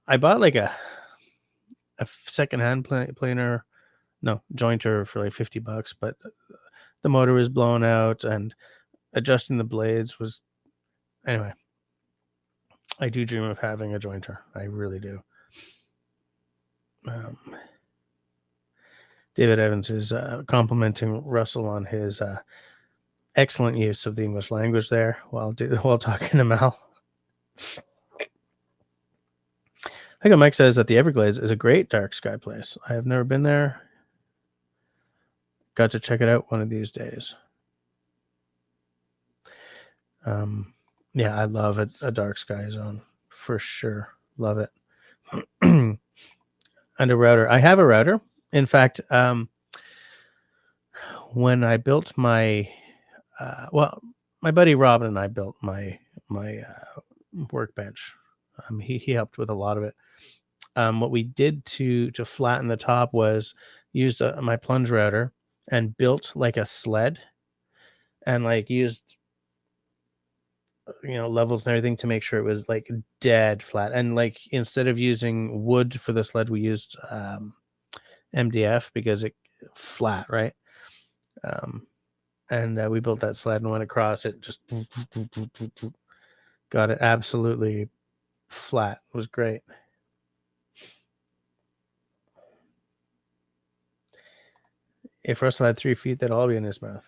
I bought like a secondhand planer, no, jointer for like $50, but the motor was blown out and adjusting the blades was... Anyway, I do dream of having a jointer. I really do. David Evans is complimenting Russell on his excellent use of the English language there while talking to Mal. I think Mike says that the Everglades is a great dark sky place. I have never been there. Got to check it out one of these days. Yeah, I love a dark sky zone for sure. Love it. And a router. I have a router. In fact, when I built my, my buddy Robin and I built my workbench. He helped with a lot of it. What we did to flatten the top was used my plunge router and built like a sled, and like used levels and everything to make sure it was like dead flat. And like instead of using wood for the sled, we used MDF because it flat, right? And we built that sled and went across it, just got it absolutely flat. It was great. If Russell had 3 feet, that'd all be in his mouth.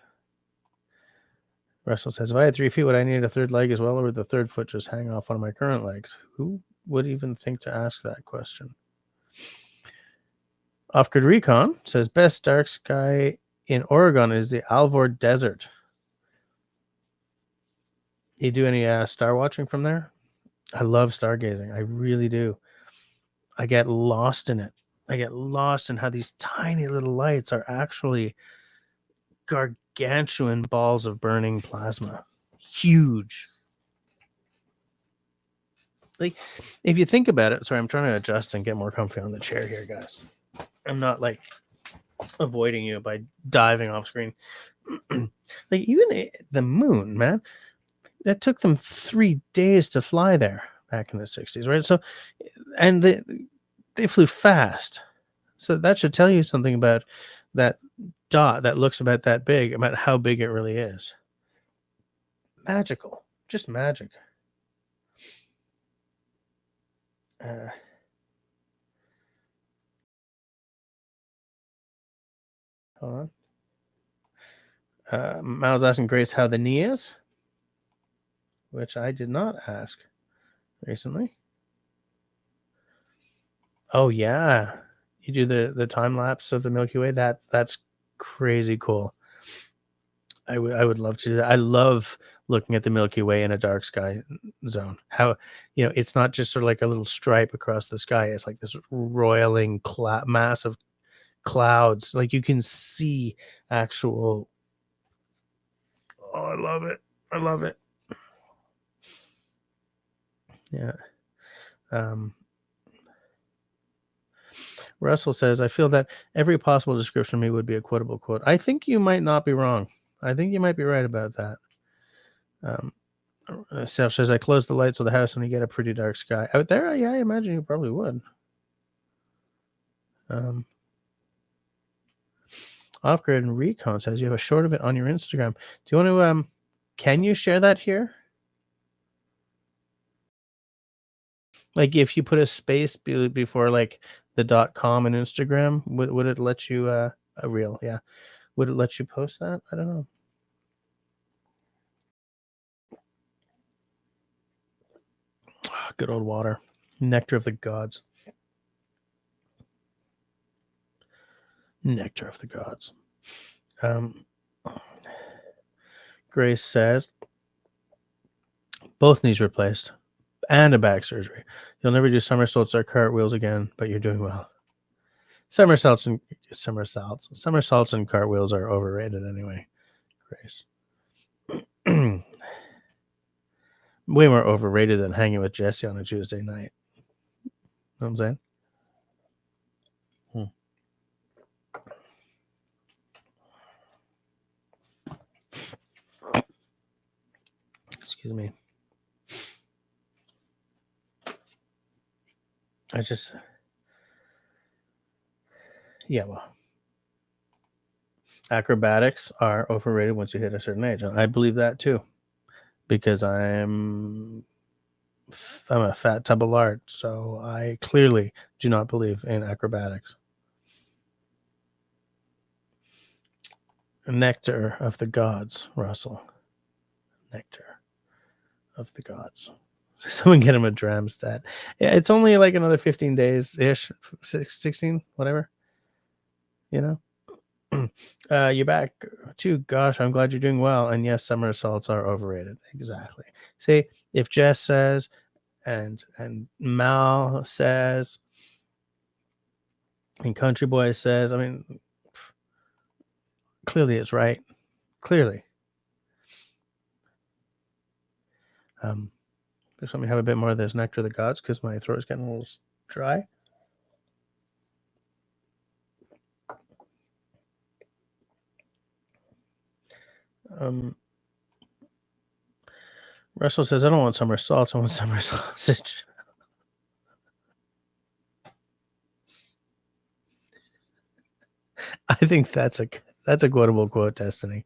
Russell says, if I had 3 feet, would I need a third leg as well, or would the third foot just hang off one of my current legs? Who would even think to ask that question? Off-Grid Recon says, best dark sky in Oregon is the Alvord Desert. You do any star watching from there? I love stargazing. I really do. I get lost in it. I get lost in how these tiny little lights are actually gargantuan balls of burning plasma. Huge. Like, if you think about it, sorry, I'm trying to adjust and get more comfy on the chair here, guys. I'm not like avoiding you by diving off screen. Like, even the moon, man, that took them 3 days to fly there back in the 60s, right? So, and they flew fast. So that should tell you something about that dot that looks about that big, about how big it really is. Magical. Just magic. Hold on. Mal's asking Grace how the knee is, which I did not ask recently. Oh yeah, you do the time lapse of the Milky Way. That's crazy cool. I would love to do that. I love looking at the Milky Way in a dark sky zone. How it's not just sort of like a little stripe across the sky. It's like this roiling mass of clouds. Like you can see actual. Oh, I love it. I love it. Yeah. Russell says, I feel that every possible description of me would be a quotable quote. I think you might not be wrong. I think you might be right about that. Sal says, I close the lights of the house and you get a pretty dark sky. Out there, yeah, I imagine you probably would. Off-Grid and Recon says, you have a short of it on your Instagram. Do you want to, can you share that here? Like if you put a space before like the .com and Instagram, would it let you, a reel? Yeah. Would it let you post that? I don't know. Oh, good old water. Nectar of the gods. Nectar of the gods. Grace says, both knees replaced and a back surgery. You'll never do somersaults or cartwheels again, but you're doing well. Somersaults and cartwheels are overrated anyway, Grace. Way more overrated than hanging with Jesse on a Tuesday night. Know what I'm saying? Excuse me. Well, acrobatics are overrated once you hit a certain age. And I believe that too, because I'm a fat tub of lard, so I clearly do not believe in acrobatics. Nectar of the gods, Russell. Nectar of the gods. Someone get him a dram stat. Yeah, it's only like another 15 days ish, 16, whatever. You know, you're back too. Gosh, I'm glad you're doing well. And yes, somersaults are overrated. Exactly. See, if Jess says, and Mal says, and Country Boy says, I mean, clearly it's right. Clearly. Just let me have a bit more of this Nectar of the Gods because my throat's getting a little dry. Russell says, I don't want somersaults, I want summer sausage. I think that's a quotable quote, Destiny.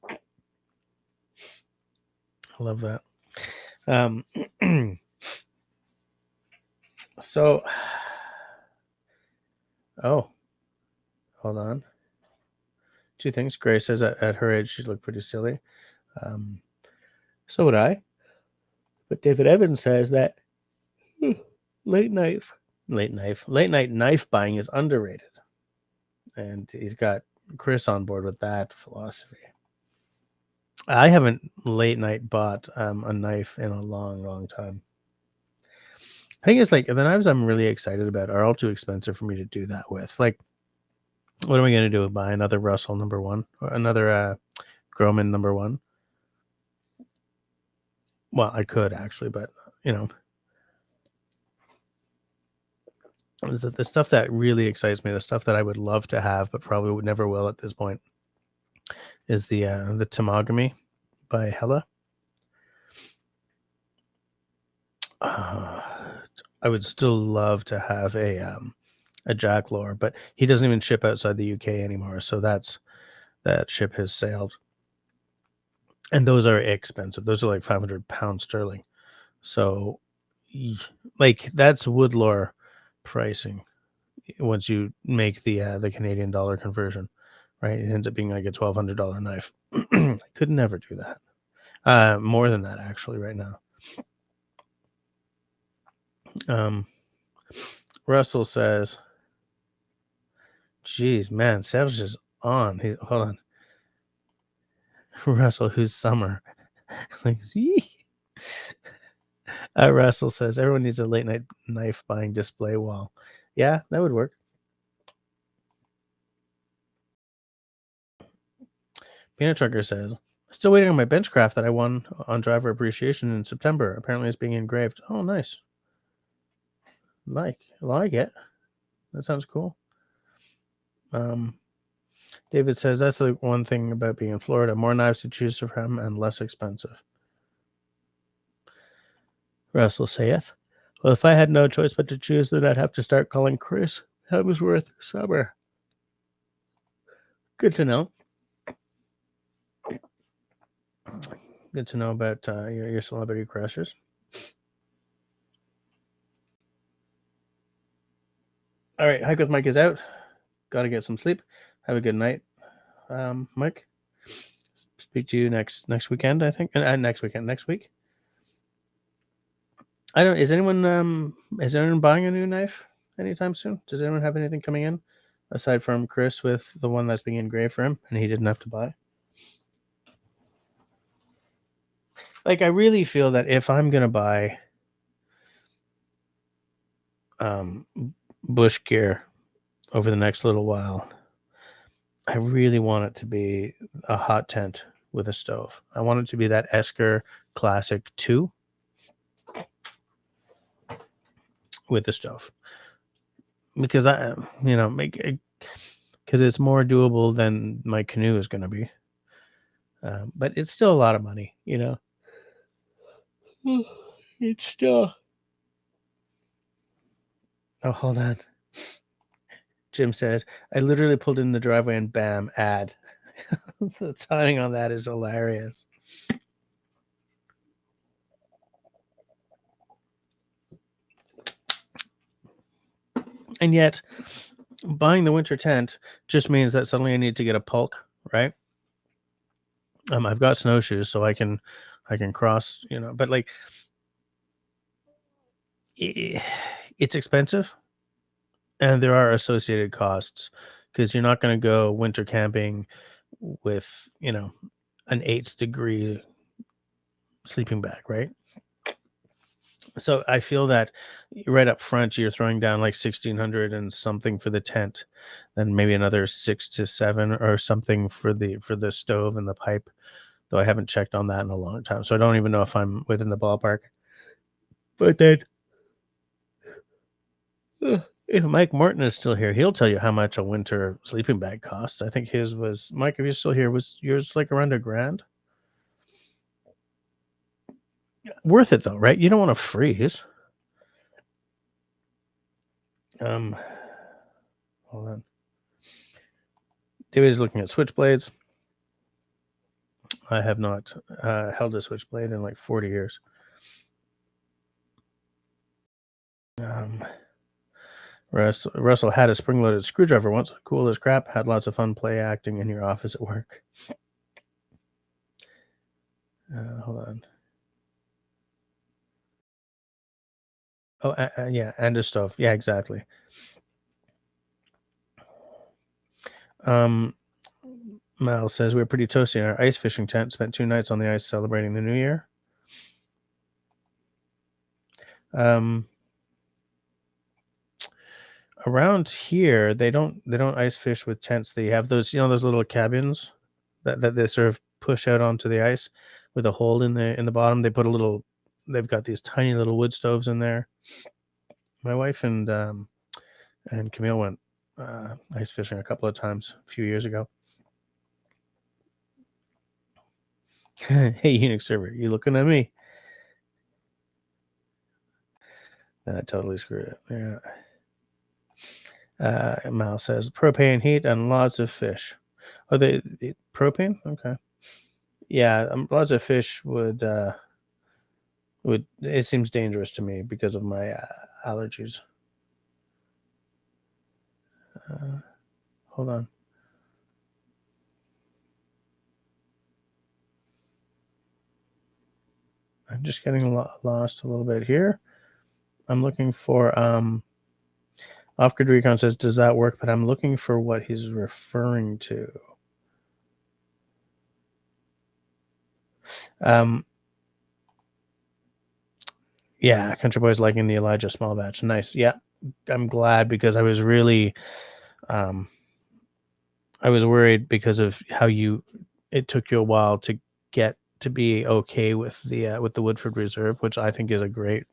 I love that. So, hold on. Two things. Grace says at her age, she looked pretty silly. So would I. But David Evans says that late night knife buying is underrated. And he's got Chris on board with that philosophy. I haven't late night bought a knife in a long time. I think it's like the knives I'm really excited about are all too expensive for me to do that with. Like, what am I going to do? Buy another Russell #1 or another Groman #1? Well, I could actually, but you know, the stuff that really excites me, the stuff that I would love to have, but probably never will at this point, is the Tamagami by Hella. I would still love to have a Jack Lore, but he doesn't even ship outside the UK anymore, so that ship has sailed. And those are expensive. Those are like £500 sterling. So, like, that's Woodlore pricing once you make the Canadian dollar conversion, right? It ends up being like a $1,200 knife. I could never do that. More than that, actually, right now. Russell says, geez, man, Serge is on. Hold on. Russell, who's summer? Like, Russell says, everyone needs a late night knife buying display wall. Yeah, that would work. Peanut Trucker says, still waiting on my Benchcraft that I won on Driver Appreciation in September. Apparently it's being engraved. Oh, nice. Like it. That sounds cool. David says, that's the one thing about being in Florida. More knives to choose from and less expensive. Russell saith, well, if I had no choice but to choose, then I'd have to start calling Chris Hemsworth Summer. Good to know. Good to know about your celebrity crushes. All right, Hike with Mike is out. Got to get some sleep. Have a good night, Mike. Speak to you next weekend, I think. Next week. I don't. Is anyone buying a new knife anytime soon? Does anyone have anything coming in? aside from Chris with the one that's being engraved for him, and he didn't have to buy. Like, I really feel that if I'm gonna buy bush gear over the next little while, I really want it to be a hot tent with a stove. I want it to be that Esker Classic 2 with the stove, because I, because it's more doable than my canoe is going to be. But it's still a lot of money, It's still. Oh, hold on. Jim says, I literally pulled in the driveway and bam, ad. The timing on that is hilarious. And yet, buying the winter tent just means that suddenly I need to get a pulk, right? I've got snowshoes, so I can cross, but like, it's expensive, and there are associated costs, because you're not going to go winter camping with an 8-degree sleeping bag, right? So I feel that right up front you're throwing down like 1,600 and something for the tent, then maybe another 6 to 7 or something for the stove and the pipe. Though I haven't checked on that in a long time, so I don't even know if I'm within the ballpark. But then, if Mike Morton is still here, he'll tell you how much a winter sleeping bag costs. I think his was, Mike, if you're still here, was yours like around $1,000? Worth it though, right? You don't want to freeze. Hold on. David is looking at switchblades. I have not held a switchblade in like 40 years. Russell had a spring-loaded screwdriver once. Cool as crap. Had lots of fun play acting in your office at work. Hold on. Oh, yeah, and a stove. Yeah, exactly. Mal says, we were pretty toasty in our ice fishing tent. Spent 2 nights on the ice celebrating the new year. Around here, they don't ice fish with tents. They have those, those little cabins that they sort of push out onto the ice with a hole in the bottom. They put they've got these tiny little wood stoves in there. My wife and Camille went ice fishing a couple of times a few years ago. Hey, Unix server, you looking at me? Then I totally screwed it. Yeah. Mal says propane heat and lots of fish. Oh, they propane? Okay. Yeah, lots of fish would. It seems dangerous to me because of my allergies. Hold on. I'm just getting lost a little bit here. I'm looking for Off-Grid Recon says, does that work? But I'm looking for what he's referring to. Yeah, Country Boy's liking the Elijah small batch. Nice. Yeah, I'm glad, because I was really, I was worried because of how it took you a while to get to be okay with the Woodford Reserve, which I think is a great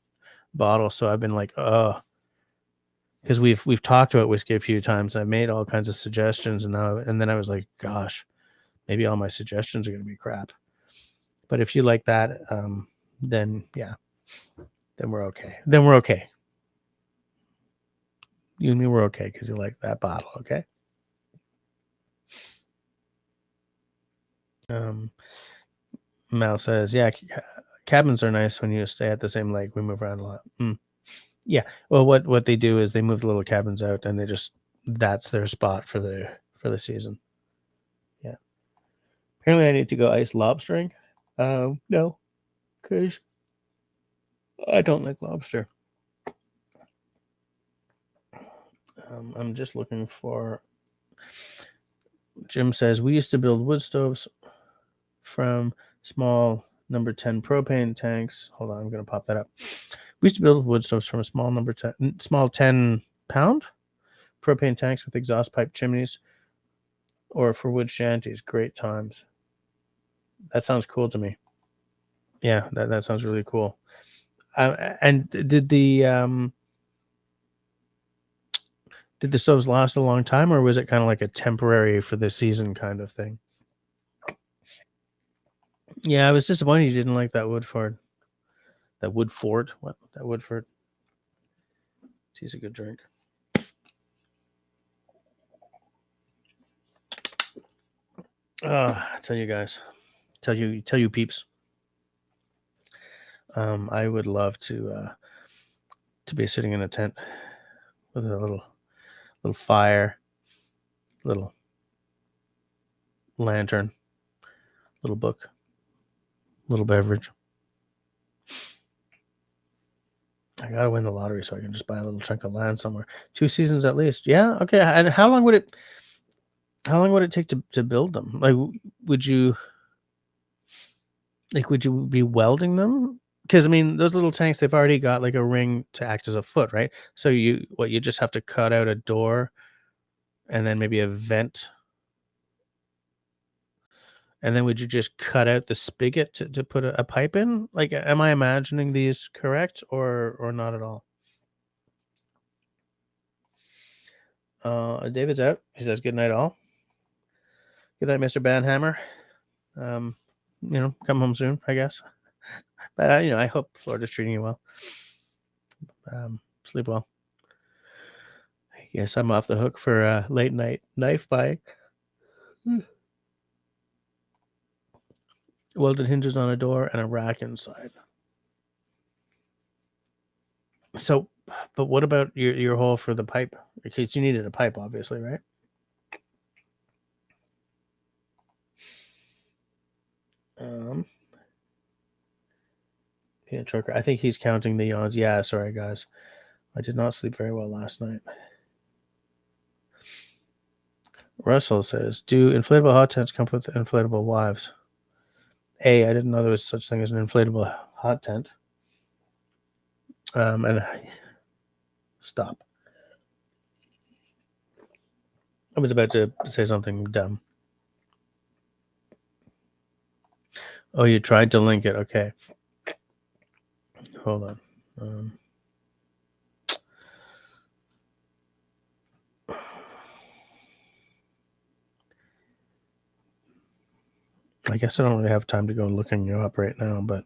bottle. So I've been like, because we've talked about whiskey a few times. I've made all kinds of suggestions, and then I was like, gosh, maybe all my suggestions are going to be crap. But if you like that, then yeah, then we're okay. Then we're okay. You and me, we're okay because you like that bottle, okay? Mal says, yeah, cabins are nice when you stay at the same lake. We move around a lot. Yeah. Well, what they do is they move the little cabins out, and that's their spot for the season. Yeah. Apparently, I need to go ice lobstering. No, because I don't like lobster. I'm just looking for. Jim says we used to build wood stoves from small number 10 propane tanks. Hold on, I'm going to pop that up. We used to build wood stoves from a small 10 pound propane tanks with exhaust pipe chimneys, or for wood shanties. Great times. That sounds cool to me. Yeah, that sounds really cool. And did the stoves last a long time, or was it kind of like a temporary for the season kind of thing? Yeah, I was disappointed you didn't like that Woodford. That Woodford? What? That Woodford? He's a good drink. I tell you guys, tell you peeps. I would love to be sitting in a tent with a little fire, little lantern, little book, little beverage. I gotta win the lottery so I can just buy a little chunk of land somewhere. 2 seasons at least. Yeah. Okay. And how long would it take to build them? Like, would you be welding them? Because I mean, those little tanks, they've already got like a ring to act as a foot, right? So you just have to cut out a door and then maybe a vent. And then would you just cut out the spigot to put a pipe in? Like, am I imagining these correct or not at all? David's out. He says, good night, all. Good night, Mr. Banhammer. Come home soon, I guess. But, I hope Florida's treating you well. Sleep well. I guess I'm off the hook for late night knife buying. Welded hinges on a door and a rack inside. So, but what about your hole for the pipe? Because you needed a pipe, obviously, right? Peanut Trucker. I think he's counting the yawns. Yeah, sorry, guys. I did not sleep very well last night. Russell says, do inflatable hot tents come with inflatable wives? I didn't know there was such thing as an inflatable hot tent. And stop. I was about to say something dumb. Oh, you tried to link it. Okay. Hold on. I guess I don't really have time to go looking you up right now, but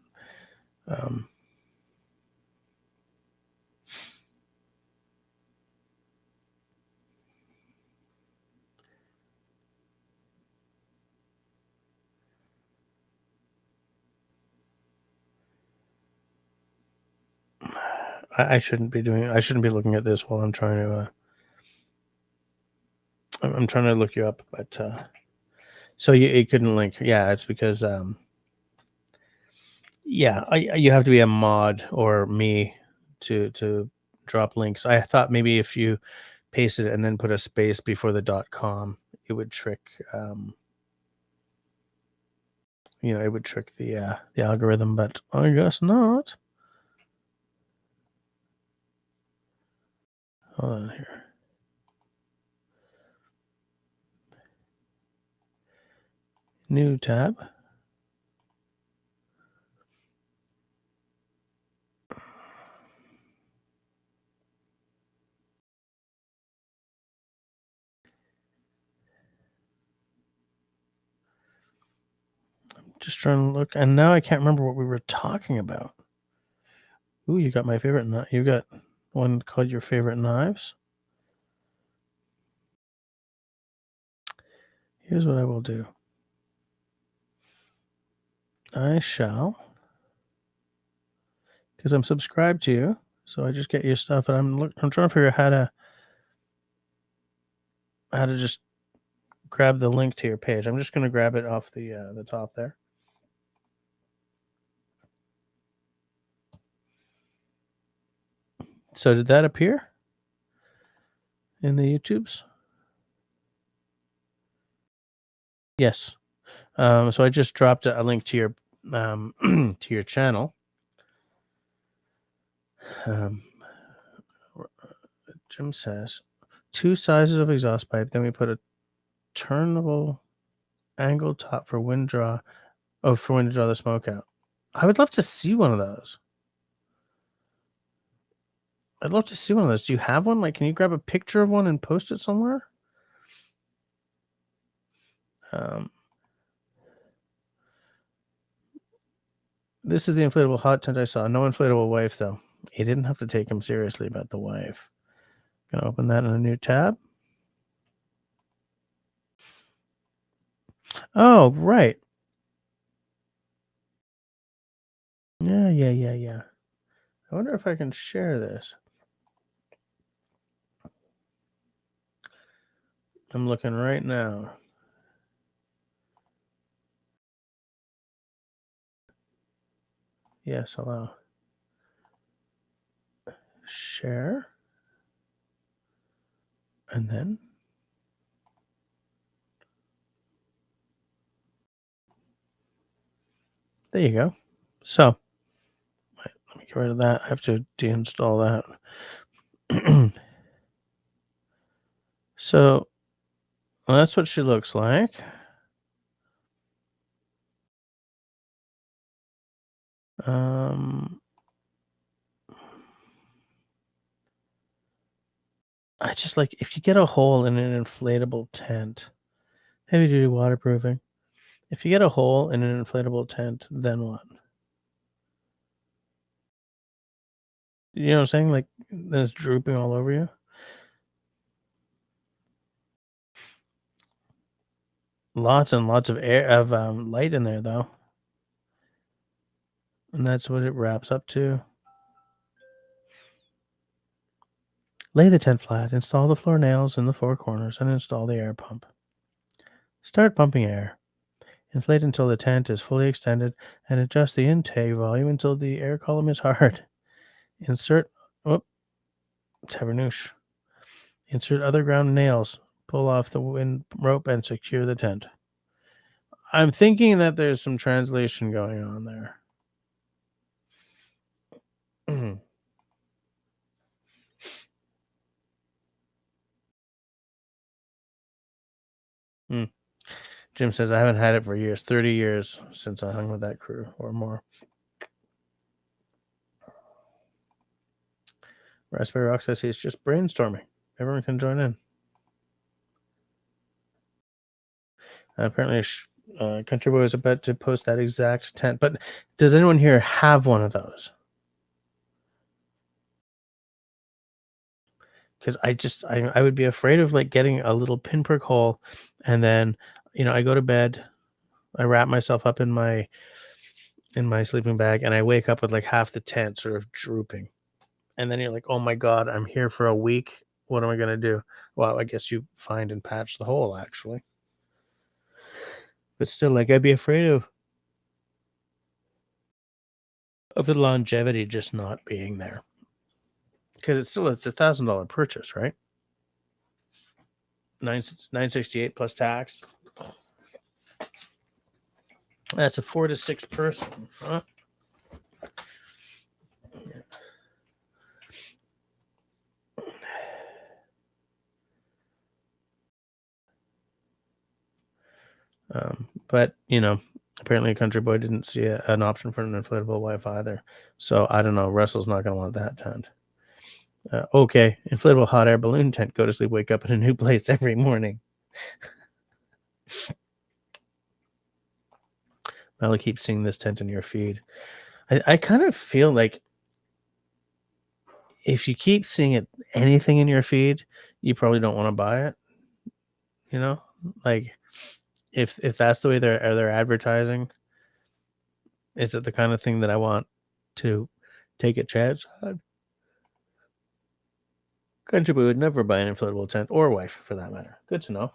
I shouldn't be looking at this while I'm trying to I'm trying to look you up, but so you couldn't link. Yeah, it's because you have to be a mod or me to drop links. I thought maybe if you pasted it and then put a space before the .com, it would trick it would trick the algorithm, but I guess not. Hold on here. New tab. I'm just trying to look, and now I can't remember what we were talking about. Ooh, you got my favorite knife. You got one called your favorite knives. Here's what I will do. I shall, because I'm subscribed to you, so I just get your stuff, and I'm trying to figure out how to just grab the link to your page. I'm just going to grab it off the top there. So did that appear? in the YouTubes? Yes. So I just dropped a link to your to your channel. Um, Jim says 2 sizes of exhaust pipe. Then we put a turnable angle top for wind draw. Oh, for wind to draw the smoke out. I would love to see one of those. I'd love to see one of those. Do you have one? Like, can you grab a picture of one and post it somewhere? Um, this is the inflatable hot tent I saw. No inflatable wife, though. He didn't have to take him seriously about the wife. Gonna open that in a new tab. Oh, right. Yeah. I wonder if I can share this. I'm looking right now. Yes, allow. Share. And then. There you go. So, let me get rid of that. I have to deinstall that. So, well, that's what she looks like. Um, I just like if you get a hole in an inflatable tent, heavy duty waterproofing. If you get a hole in an inflatable tent, then what? You know what I'm saying? Like, then it's drooping all over you. Lots and lots of air of light in there though, and that's what it wraps up to. Lay the tent flat. Install the floor nails in the 4 corners and install the air pump. Start pumping air. Inflate until the tent is fully extended and adjust the intake volume until the air column is hard. Insert. Oh, tabernouche. Insert other ground nails. Pull off the wind rope and secure the tent. I'm thinking that there's some translation going on there. Hmm. Jim says, I haven't had it for years, 30 years since I hung with that crew or more. Raspberry Rock says he's just brainstorming. Everyone can join in. Apparently, Country Boy is about to post that exact tent. But does anyone here have one of those? Because I would be afraid of like getting a little pinprick hole, and then I go to bed, I wrap myself up in my sleeping bag, and I wake up with like half the tent sort of drooping, and then you're like, oh my god, I'm here for a week. What am I gonna do? Well, I guess you find and patch the hole actually, but still, like I'd be afraid of the longevity just not being there because it's $1,000 purchase, right? 968 plus tax. That's a 4 to 6 person. Huh? But apparently, a Country Boy didn't see an option for an inflatable wife either. So I don't know. Russell's not going to want that tent. Okay, inflatable hot air balloon tent. Go to sleep, wake up in a new place every morning. I'll keep seeing this tent in your feed. I kind of feel like if you keep seeing anything in your feed, you probably don't want to buy it. Like if that's the way they're advertising, is it the kind of thing that I want to take a chance on? Country Boy would never buy an inflatable tent or wife for that matter. Good to know.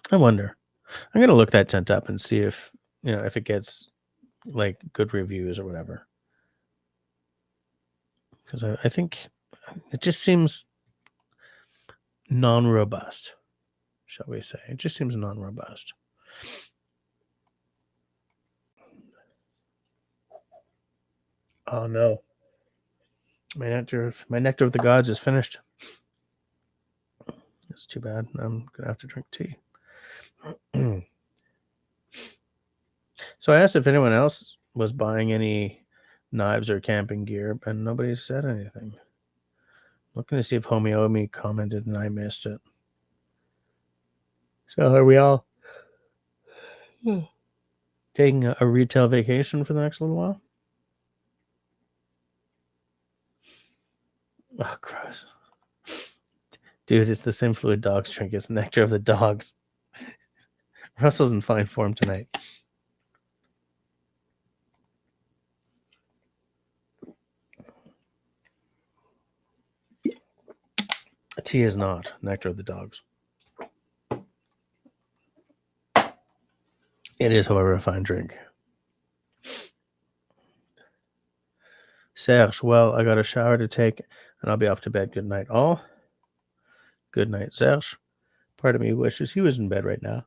I wonder. I'm gonna look that tent up and see if if it gets like good reviews or whatever. Because I think it just seems non-robust, shall we say? It just seems non-robust. Oh no, my nectar of the gods is finished. It's too bad. I'm gonna have to drink tea. So I asked if anyone else was buying any knives or camping gear, and nobody said anything. Looking to see if Homie Omi commented and I missed it. So are we all taking a retail vacation for the next little while? Oh, gross. Dude, it's the same fluid dogs drink. It's nectar of the dogs. Russell's in fine form tonight. Tea is not nectar of the dogs. It is, however, a fine drink. Serge, well, I got a shower to take, and I'll be off to bed. Good night, all. Good night, Serge. Part of me wishes he was in bed right now.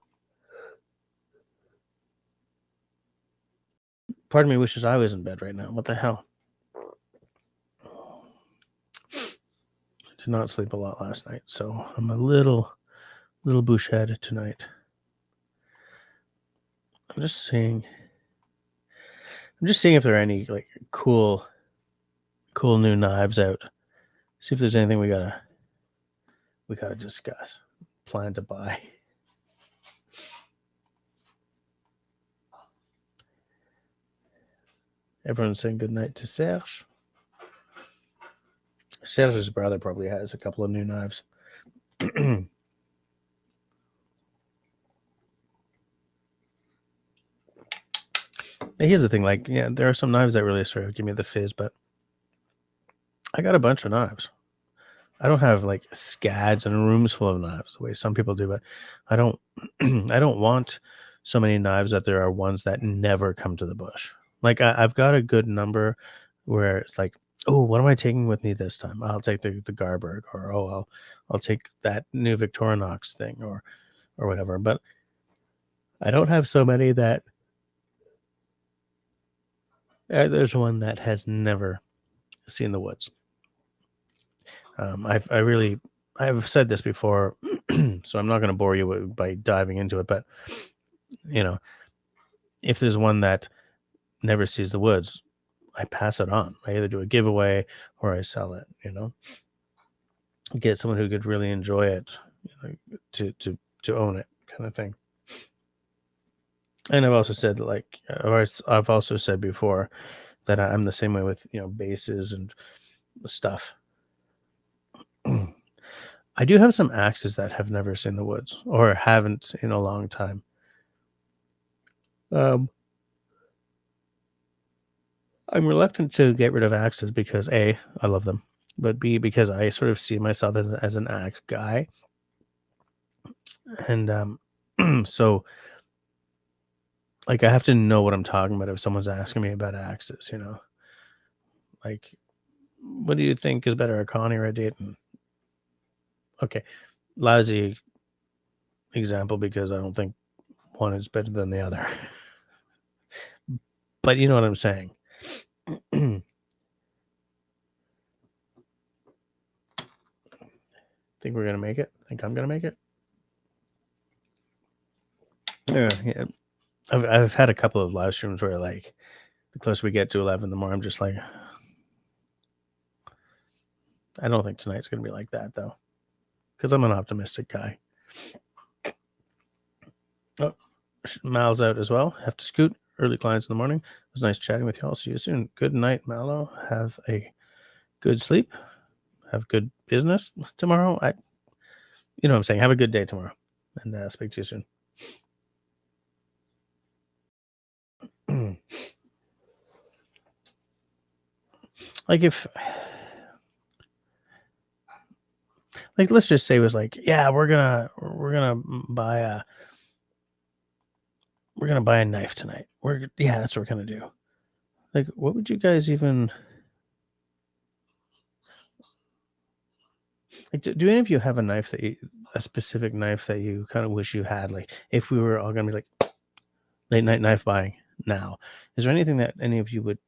Part of me wishes I was in bed right now. What the hell? I did not sleep a lot last night, so I'm a little bouched tonight. I'm just seeing if there are any like cool new knives out. See if there's anything we gotta discuss. Plan to buy. Everyone's saying good night to Serge. Serge's brother probably has a couple of new knives. Here's the thing, like, yeah, there are some knives that really sort of give me the fizz, but I got a bunch of knives. I don't have like scads and rooms full of knives the way some people do, but I don't I don't want so many knives that there are ones that never come to the bush. Like I've got a good number where it's like, oh, what am I taking with me this time? I'll take the Garberg, or I'll take that new Victorinox thing or whatever. But I don't have so many that there's one that has never seen the woods. I've said this before, so I'm not going to bore you by diving into it. But if there's one that never sees the woods, I pass it on. I either do a giveaway or I sell it. Get someone who could really enjoy it, to own it, kind of thing. And I've also said I've also said before that I'm the same way with bases and stuff. I do have some axes that have never seen the woods or haven't in a long time. I'm reluctant to get rid of axes because A, I love them, but B, because I sort of see myself as an axe guy. And so like I have to know what I'm talking about if someone's asking me about axes, like, what do you think is better, a Connie or a Dayton? Okay, lousy example because I don't think one is better than the other. But you know what I'm saying. Think we're gonna make it? Think I'm gonna make it? Yeah. I've had a couple of live streams where like the closer we get to 11, the more I'm just like, I don't think tonight's gonna be like that though, because I'm an optimistic guy. Oh, Mal's out as well. Have to scoot. Early clients in the morning. It was nice chatting with y'all. See you soon. Good night, Mallow. Have a good sleep. Have good business tomorrow. You know what I'm saying. Have a good day tomorrow, and speak to you soon. Like let's just say it was like, yeah, we're gonna buy we're gonna buy a knife tonight. Yeah, that's what we're gonna do. Like, what would you guys even like? Do any of you have a knife a specific knife that you kind of wish you had? Like, if we were all gonna be like late night knife buying now, is there anything that any of you would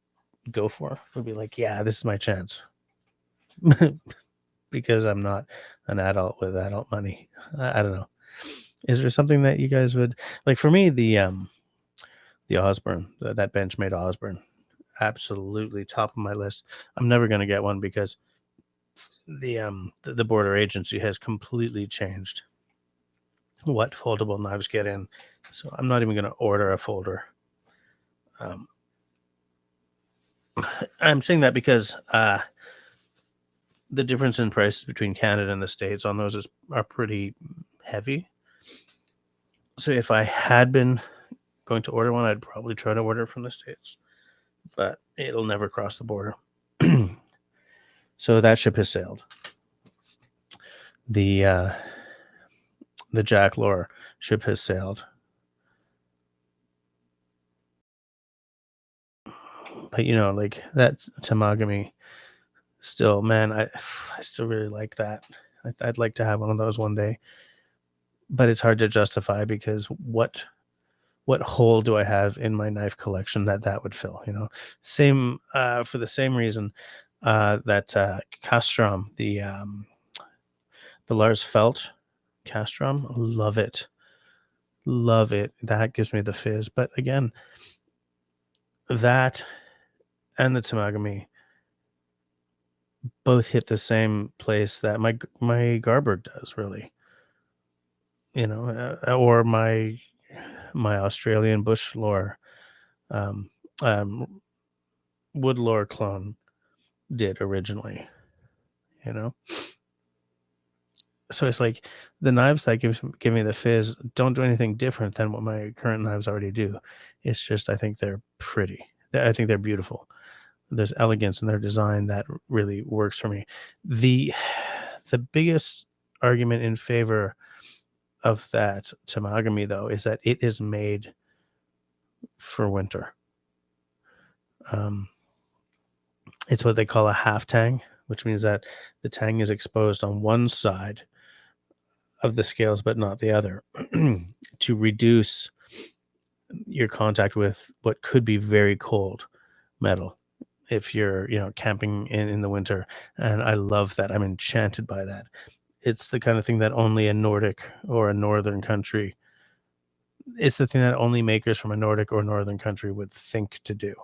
go for? Would be like, yeah, this is my chance. Because I'm not an adult with adult money. I don't know. Is there something that you guys would like? For me, the Osborne, that Benchmade Osborne, absolutely top of my list. I'm never going to get one because the border agency has completely changed what foldable knives get in. So I'm not even going to order a folder. Um, I'm saying that because the difference in prices between Canada and the States on those are pretty heavy. So if I had been going to order one, I'd probably try to order from the States, but it'll never cross the border. So that ship has sailed. The Jack Lore ship has sailed. But like that Tamagami, still, man, I still really like that. I'd like to have one of those one day, but it's hard to justify because what hole do I have in my knife collection that would fill? Same for the same reason that Castrum, the Lars Felt Castrum, love it, love it. That gives me the fizz. But again, that and the Tamagami both hit the same place that my Garberg does, really. Or my Australian bush lore, um, um, wood lore clone did originally. You know, so it's like the knives that give me the fizz don't do anything different than what my current knives already do. It's just I think they're pretty. I think they're beautiful. There's elegance in their design that really works for me. The the biggest argument in favor of that Tamagami, though, is that it is made for winter. Um, it's what they call a half tang, which means that the tang is exposed on one side of the scales, but not the other, to reduce your contact with what could be very cold metal if you're camping in the winter. And I love that. I'm enchanted by that. It's the kind of thing that only a Nordic or a northern country it's the thing that only makers from a Nordic or northern country would think to do,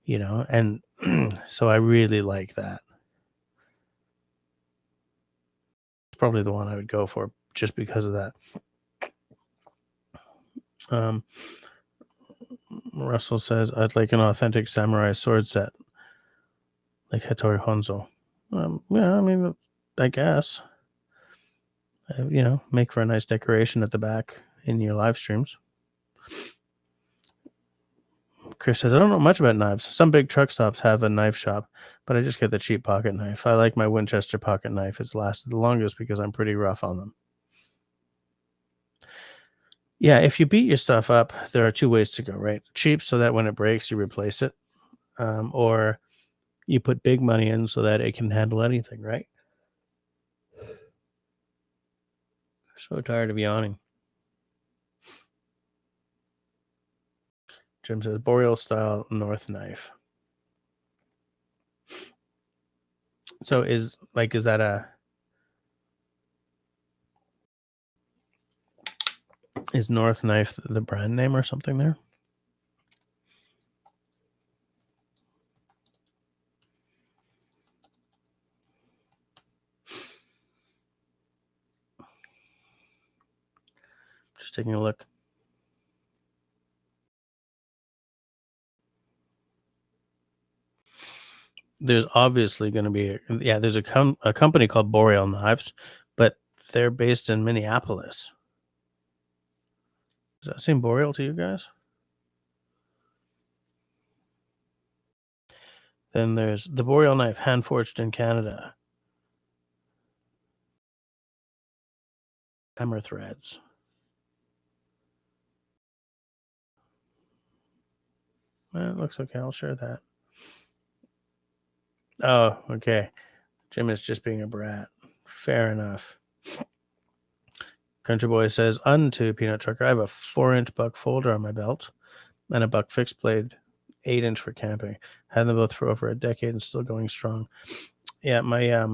and so I really like that. It's probably the one I would go for just because of that. um Russell says I'd like an authentic samurai sword set like Hattori Honzo. Yeah, I mean, I guess make for a nice decoration at the back in your live streams. Chris says, I don't know much about knives. Some big truck stops have a knife shop, but I just get the cheap pocket knife. I like my Winchester pocket knife. It's lasted the longest because I'm pretty rough on them. Yeah, if you beat your stuff up, there are two ways to go, right? Cheap, so that when it breaks, you replace it. Or you put big money in so that it can handle anything, right? So tired of yawning. Jim says, Boreal style North knife. So is North knife the brand name or something there? Just taking a look. There's obviously going to be there's a company called Boreal Knives, but they're based in Minneapolis. Does that seem Boreal to you guys? Then there's the Boreal knife, hand forged in Canada. Hammer threads. It looks okay. I'll share that. Oh, okay. Jim is just being a brat. Fair enough. Country Boy says, unto Peanut Trucker, I have a 4-inch buck folder on my belt and a buck fixed blade 8-inch for camping. Had them both for over a decade and still going strong. Yeah, my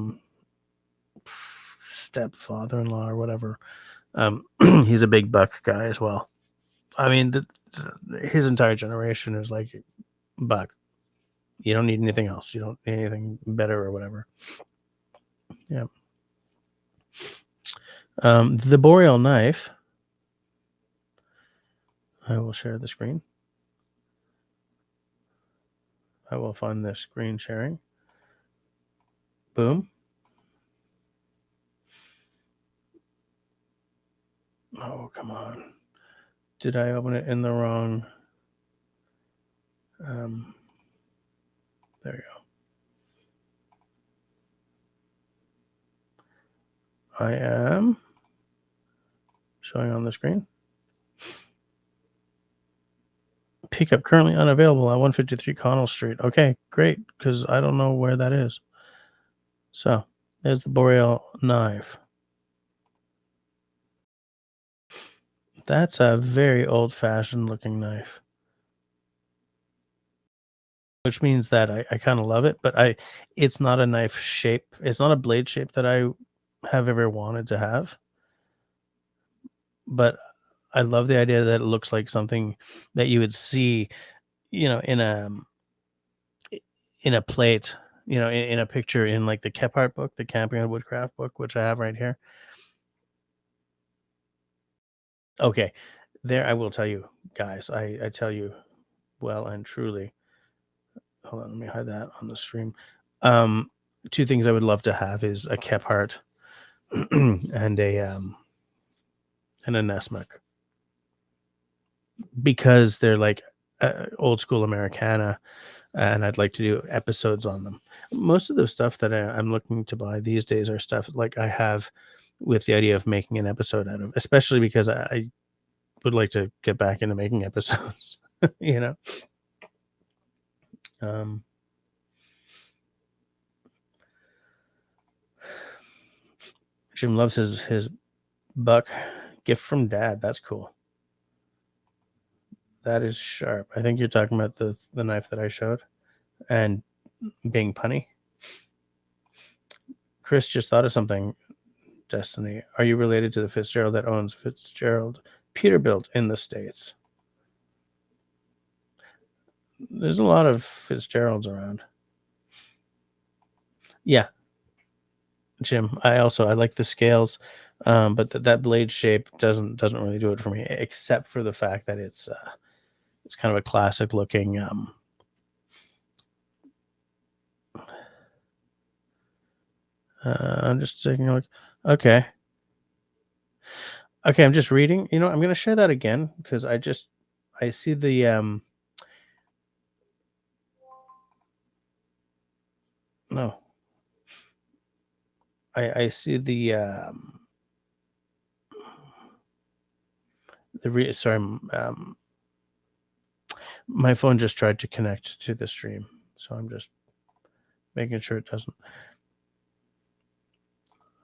stepfather-in-law or whatever, he's a big buck guy as well. I mean, his entire generation is like buck. You don't need anything else. You don't need anything better or whatever. Yeah. The boreal knife. I will share the screen. I will find the screen sharing. Boom. Oh, come on. Did I open it in the wrong? There you go. I am showing on the screen. Pickup currently unavailable at 153 Connell Street. Okay, great, because I don't know where that is. So there's the boreal knife. That's a very old-fashioned looking knife. Which means that I kind of love it, but it's not a knife shape. It's not a blade shape that I have ever wanted to have. But I love the idea that it looks like something that you would see, in a plate, in a picture in like the Kephart book, the Camping and Woodcraft book, which I have right here. Okay, there I will tell you, guys. I tell you well and truly. Hold on, let me hide that on the stream. Two things I would love to have is a Kephart and a Nessmuk, because they're like old school Americana, and I'd like to do episodes on them. Most of the stuff that I'm looking to buy these days are stuff like I have with the idea of making an episode out of, especially because I would like to get back into making episodes, Jim loves his buck gift from dad. That's cool. That is sharp. I think you're talking about the knife that I showed and being punny. Chris just thought of something. Destiny, are you related to the Fitzgerald that owns Fitzgerald Peterbilt in the States? There's a lot of Fitzgeralds around. Yeah, Jim. I like the scales, but that blade shape doesn't really do it for me, except for the fact that it's kind of a classic looking. I'm just taking a look. Okay, I'm just reading. I'm going to share that again because I see the no. I see the sorry, my phone just tried to connect to the stream, so I'm just making sure it doesn't.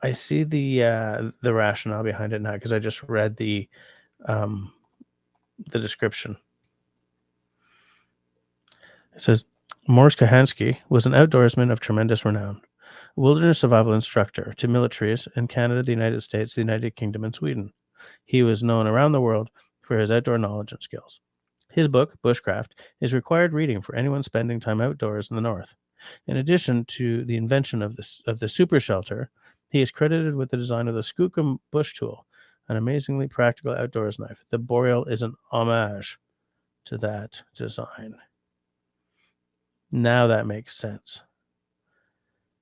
I see the rationale behind it now because I just read the description. It says Morris Kahansky was an outdoorsman of tremendous renown, a wilderness survival instructor to militaries in Canada, the United States, the United Kingdom, and Sweden. He was known around the world for his outdoor knowledge and skills. His book, Bushcraft, is required reading for anyone spending time outdoors in the North. In addition to the invention of the super shelter, he is credited with the design of the Skookum bush tool, an amazingly practical outdoors knife. The Boreal is an homage to that design. Now that makes sense,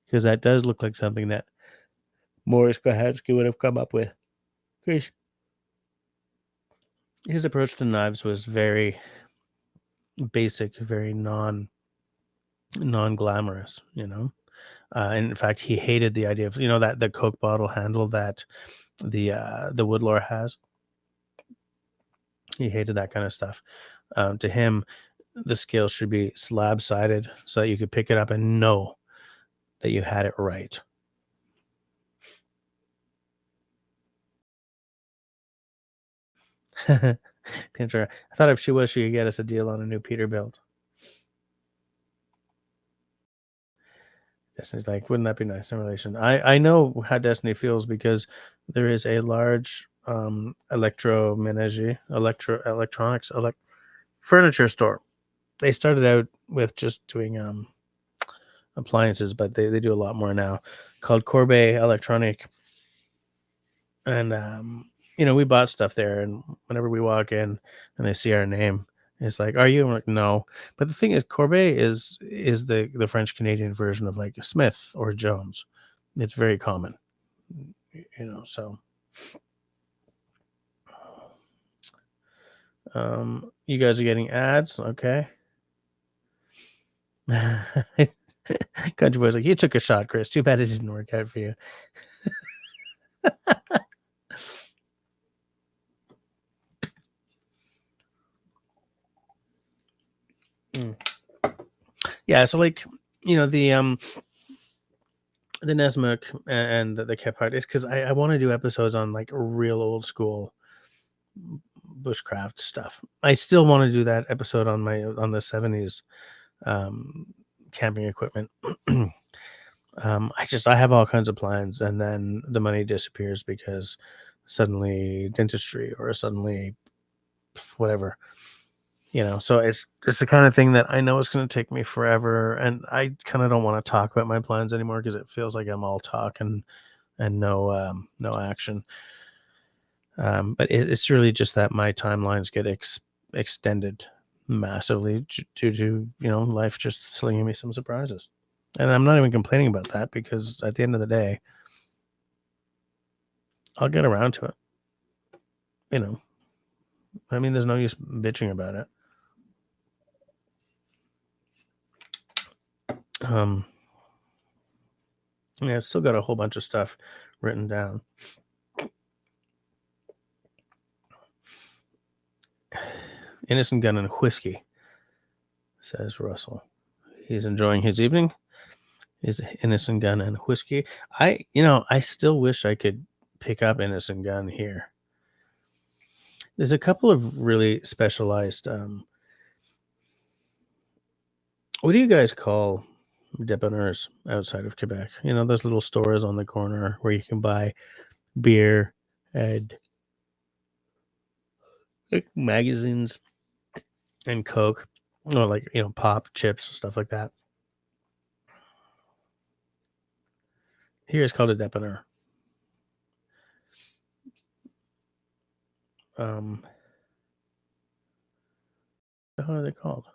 because that does look like something that Morris Kohatsky would have come up with. His approach to knives was very basic, very non-glamorous, and in fact, he hated the idea of that the Coke bottle handle that the Woodlore has. He hated that kind of stuff. To him, the scale should be slab-sided so that you could pick it up and know that you had it right. Pinter, I thought if she was, she could get us a deal on a new Peterbilt. Destiny's like, wouldn't that be nice in relation? I know how Destiny feels because there is a large electronics furniture store. They started out with just doing appliances, but they do a lot more now, called Corbeil Electronic. And we bought stuff there, and whenever we walk in and they see our name, it's like, "Are you?" I'm like, "No." But the thing is, Corbeil is the French Canadian version of like Smith or Jones. It's very common, So, you guys are getting ads, okay? Country boy's like, "You took a shot, Chris. Too bad it didn't work out for you." Mm. Yeah, so like the Nesmuk and the Kephart is because I want to do episodes on like real old school bushcraft stuff. I still want to do that episode on the 70s camping equipment. I have all kinds of plans, and then the money disappears because suddenly dentistry or suddenly whatever. So it's the kind of thing that I know it's going to take me forever, and I kind of don't want to talk about my plans anymore because it feels like I'm all talk and no action. But it's really just that my timelines get extended massively due to life just slinging me some surprises, and I'm not even complaining about that because at the end of the day, I'll get around to it. I mean, there's no use bitching about it. Yeah, I've still got a whole bunch of stuff written down. Innocent gun and whiskey, says Russell. He's enjoying his evening. His innocent gun and whiskey. I still wish I could pick up innocent gun here. There's a couple of really specialized. What do you guys call dépanneurs outside of Quebec? Those little stores on the corner where you can buy beer and like magazines and Coke, or like pop, chips, stuff like that. Here it's called a dépanneur. How are they called?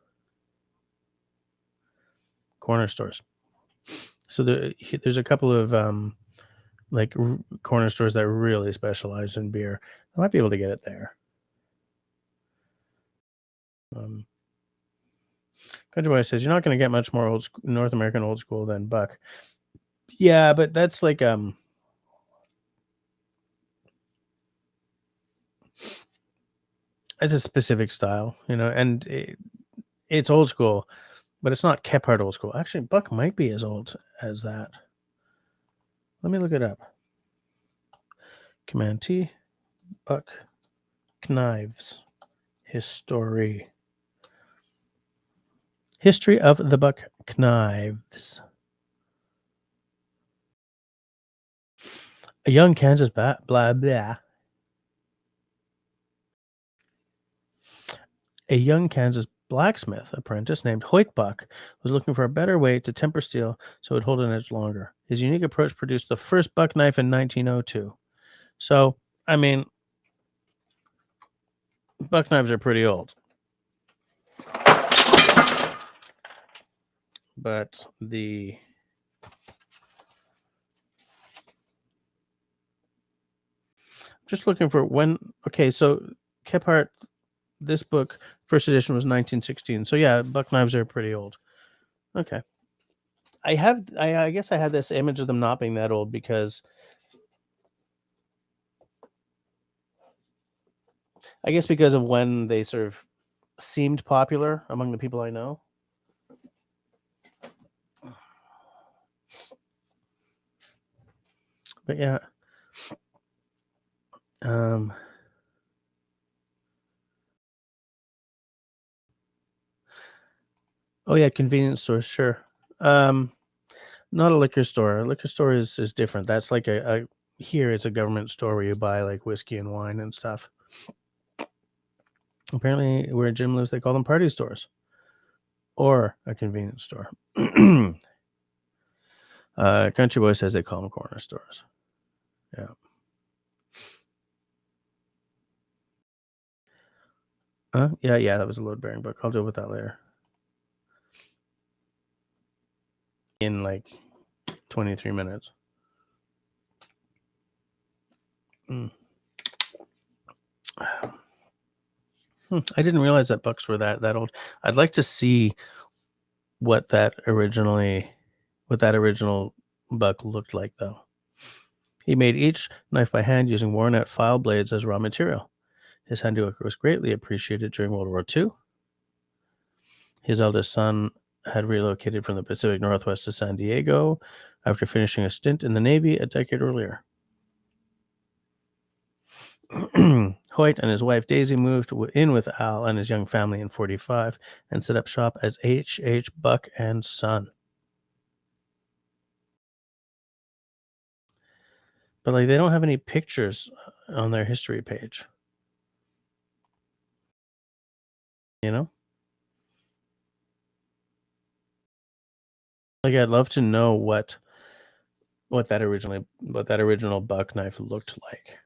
Corner stores. So there's a couple of corner stores that really specialize in beer. I might be able to get it there. Country Boy says you're not going to get much more North American old school than Buck. Yeah, but that's like it's a specific style, and it's old school, but it's not Kephart old school. Actually, Buck might be as old as that. Let me look it up. Command T, Buck Knives History of the Buck Knives. A young Kansas blah blah. A young Kansas blacksmith apprentice named Hoyt Buck was looking for a better way to temper steel so it would hold an edge longer. His unique approach produced the first buck knife in 1902. So, I mean, buck knives are pretty old. But just looking for when. Okay, so Kephart, this book, first edition was 1916. So yeah, buck knives are pretty old. Okay. I guess I had this image of them not being that old because I guess because of when they sort of seemed popular among the people I know. But yeah. Oh yeah, convenience stores, sure. Not a liquor store. A liquor store is different. That's like a here it's a government store where you buy like whiskey and wine and stuff. Apparently, where Jim lives, they call them party stores or a convenience store. Country Boy says they call them corner stores. Yeah. Yeah, that was a load-bearing book. I'll deal with that later. In like 23 minutes. I didn't realize that books were that old. I'd like to see what that original buck looked like, though. He made each knife by hand using worn-out file blades as raw material. His handiwork was greatly appreciated during World War II. His eldest son had relocated from the Pacific Northwest to San Diego after finishing a stint in the Navy a decade earlier. Hoyt and his wife Daisy moved in with Al and his young family in 1945 and set up shop as H.H. Buck and Son. But like they don't have any pictures on their history page. You know? Like I'd love to know what that original buck knife looked like.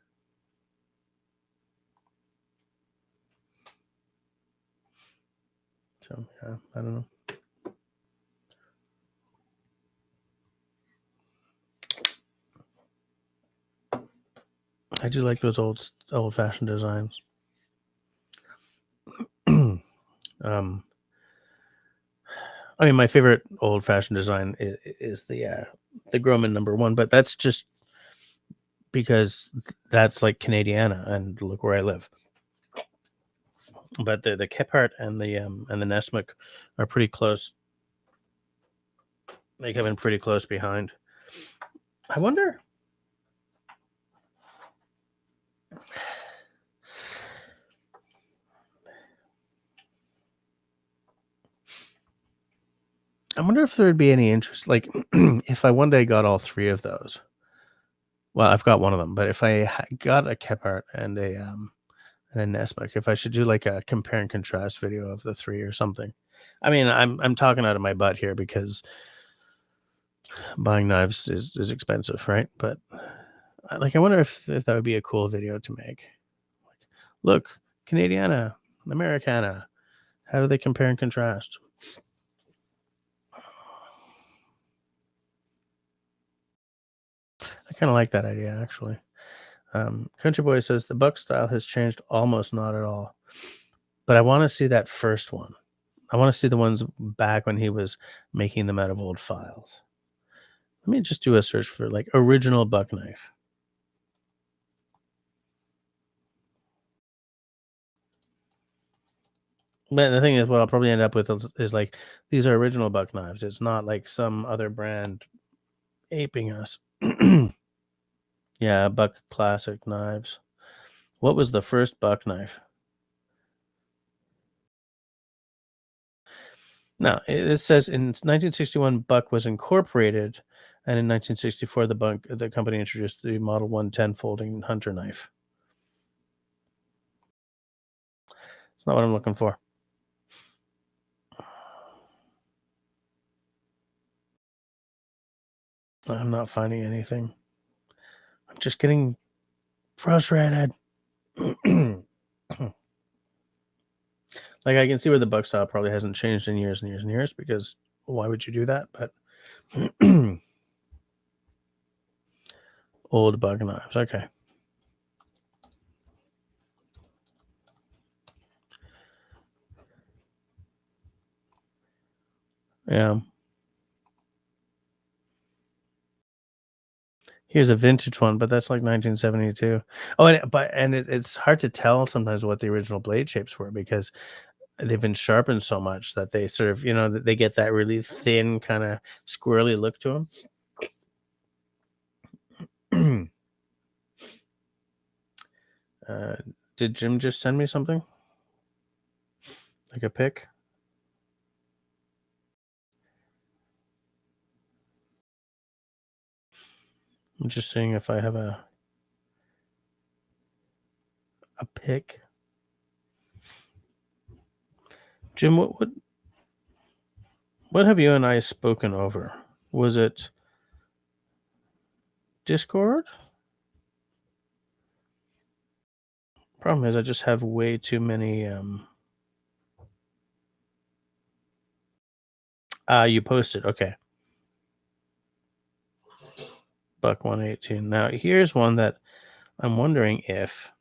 So yeah, I don't know. I do like those old-fashioned designs. I mean, my favorite old-fashioned design is the Groman #1, but that's just because that's like Canadiana, and look where I live. But the Kephart and the Nessmuk are pretty close. They come in pretty close behind. I wonder. I wonder if there'd be any interest, like if I one day got all three of those. Well, I've got one of them, but if I got a Kephart and a Nessmuk, if I should do like a compare and contrast video of the three or something. I mean, I'm talking out of my butt here because buying knives is expensive, right? But like, I wonder if that would be a cool video to make. Like, look, Canadiana, Americana, how do they compare and contrast? I kind of like that idea, actually. Country Boy says the buck style has changed almost not at all, but I want to see that first one. I want to see the ones back when he was making them out of old files. Let me just do a search for like original buck knife. But the thing is, what I'll probably end up with is like, these are original buck knives. It's not like some other brand aping us. Yeah, Buck Classic knives. What was the first buck knife? No, it says in 1961 Buck was incorporated, and in 1964 the company introduced the Model 110 folding hunter knife. It's not what I'm looking for. I'm not finding anything. I'm just getting frustrated. Like, I can see where the buck style probably hasn't changed in years and years and years, because why would you do that? But old buck knives. Okay. Yeah. Here's a vintage one, but that's like 1972. Oh, and it's hard to tell sometimes what the original blade shapes were, because they've been sharpened so much that they sort of, they get that really thin kind of squirrely look to them. Did Jim just send me something? Like a pic? I'm just seeing if I have a pic. Jim, what have you and I spoken over? Was it Discord? Problem is I just have way too many you posted. Okay. Buck 118. Now here's one that I'm wondering if,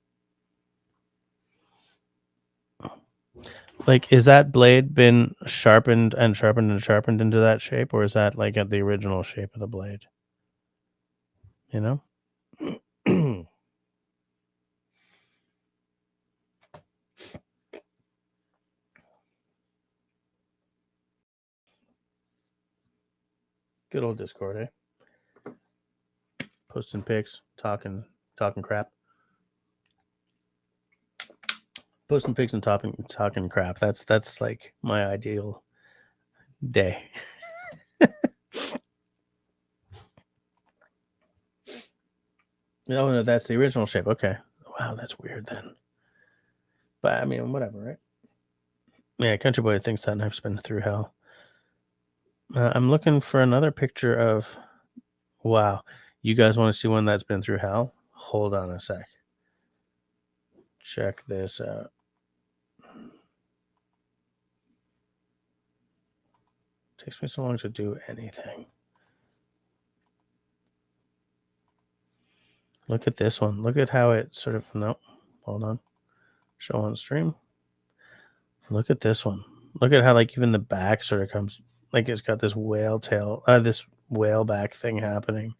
like, is that blade been sharpened and sharpened and sharpened into that shape, or is that like at the original shape of the blade? You know? Good old Discord, eh? Posting pics, talking crap. Posting pics and talking crap. That's like my ideal day. No, that's the original shape. Okay. Wow, that's weird then. But I mean, whatever, right? Yeah, Country Boy thinks that knife's been through hell. I'm looking for another picture of. Wow, you guys want to see one that's been through hell? Hold on a sec. Check this out. Takes me so long to do anything. Look at this one. Look at how it sort of. No, hold on. Show on stream. Look at this one. Look at how, like, even the back sort of comes, like, it's got this whale tail, this whale back thing happening.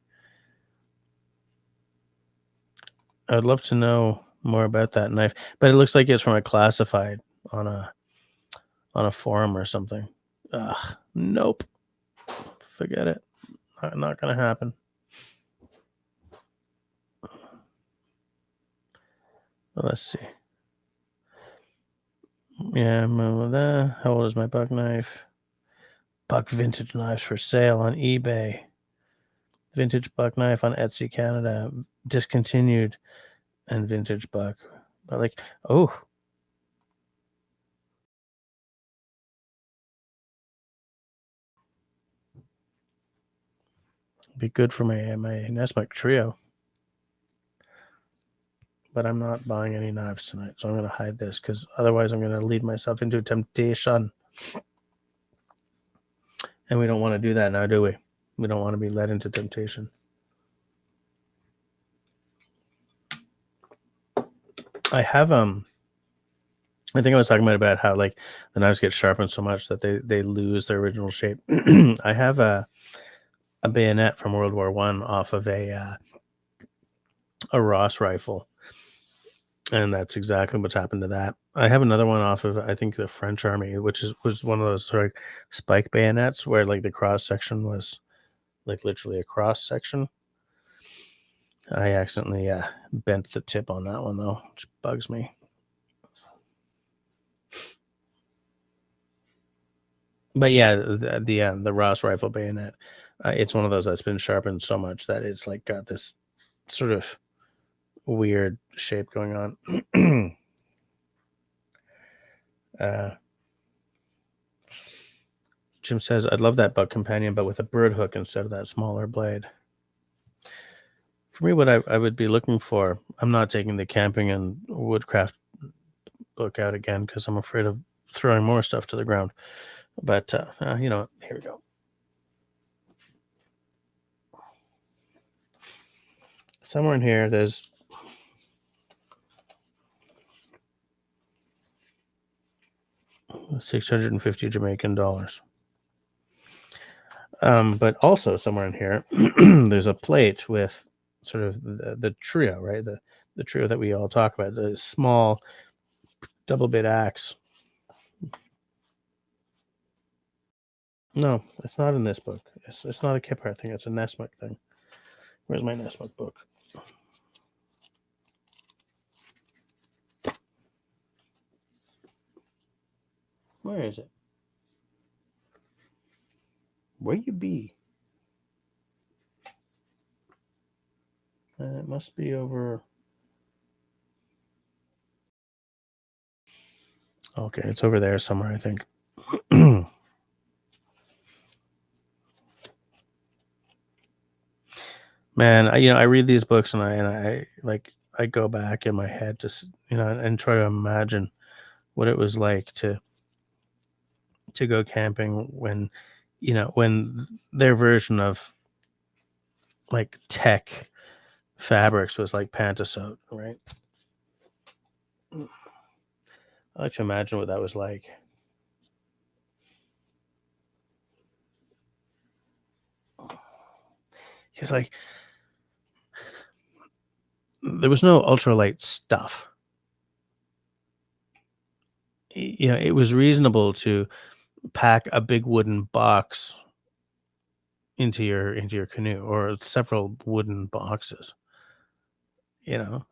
I would love to know more about that knife, but it looks like it's from a classified on a forum or something. Ugh, nope. Forget it. Not gonna happen. Well, let's see. Yeah, how old is my buck knife? Buck vintage knives for sale on eBay. Vintage buck knife on Etsy Canada. Discontinued and vintage buck. But like, oh. Be good for my Nesmith trio. But I'm not buying any knives tonight, so I'm going to hide this because otherwise I'm going to lead myself into temptation. And we don't want to do that now, do we? We don't want to be led into temptation. I have I think I was talking about how, like, the knives get sharpened so much that they lose their original shape. I have a bayonet from World War I off of a Ross rifle, and that's exactly what's happened to that. I have another one off of, I think, the French Army, which was one of those sort of spike bayonets where, like, the cross section was like literally a cross section. I accidentally bent the tip on that one though, which bugs me. But yeah, the Ross rifle bayonet, it's one of those that's been sharpened so much that it's like got this sort of weird shape going on. Jim says, I'd love that buck companion, but with a bird hook instead of that smaller blade. For me, what I would be looking for, I'm not taking the camping and woodcraft book out again because I'm afraid of throwing more stuff to the ground. But, you know, here we go. Somewhere in here, there's $650 Jamaican dollars. But also somewhere in here, there's a plate with sort of the trio, right? The trio that we all talk about, the small double bit axe, No, it's not in this book. It's not a Kiphart thing. It's a Nesmuk thing. Where's my Nesmuk book? Where is it? Where you be? It must be over. Okay, it's over there somewhere, I think. Man, I read these books and I go back in my head to and try to imagine what it was like to go camping when when their version of like tech fabrics was like Pantasote, right? I like to imagine what that was like. He's like, there was no ultralight stuff. It was reasonable to pack a big wooden box into your canoe, or several wooden boxes. You know,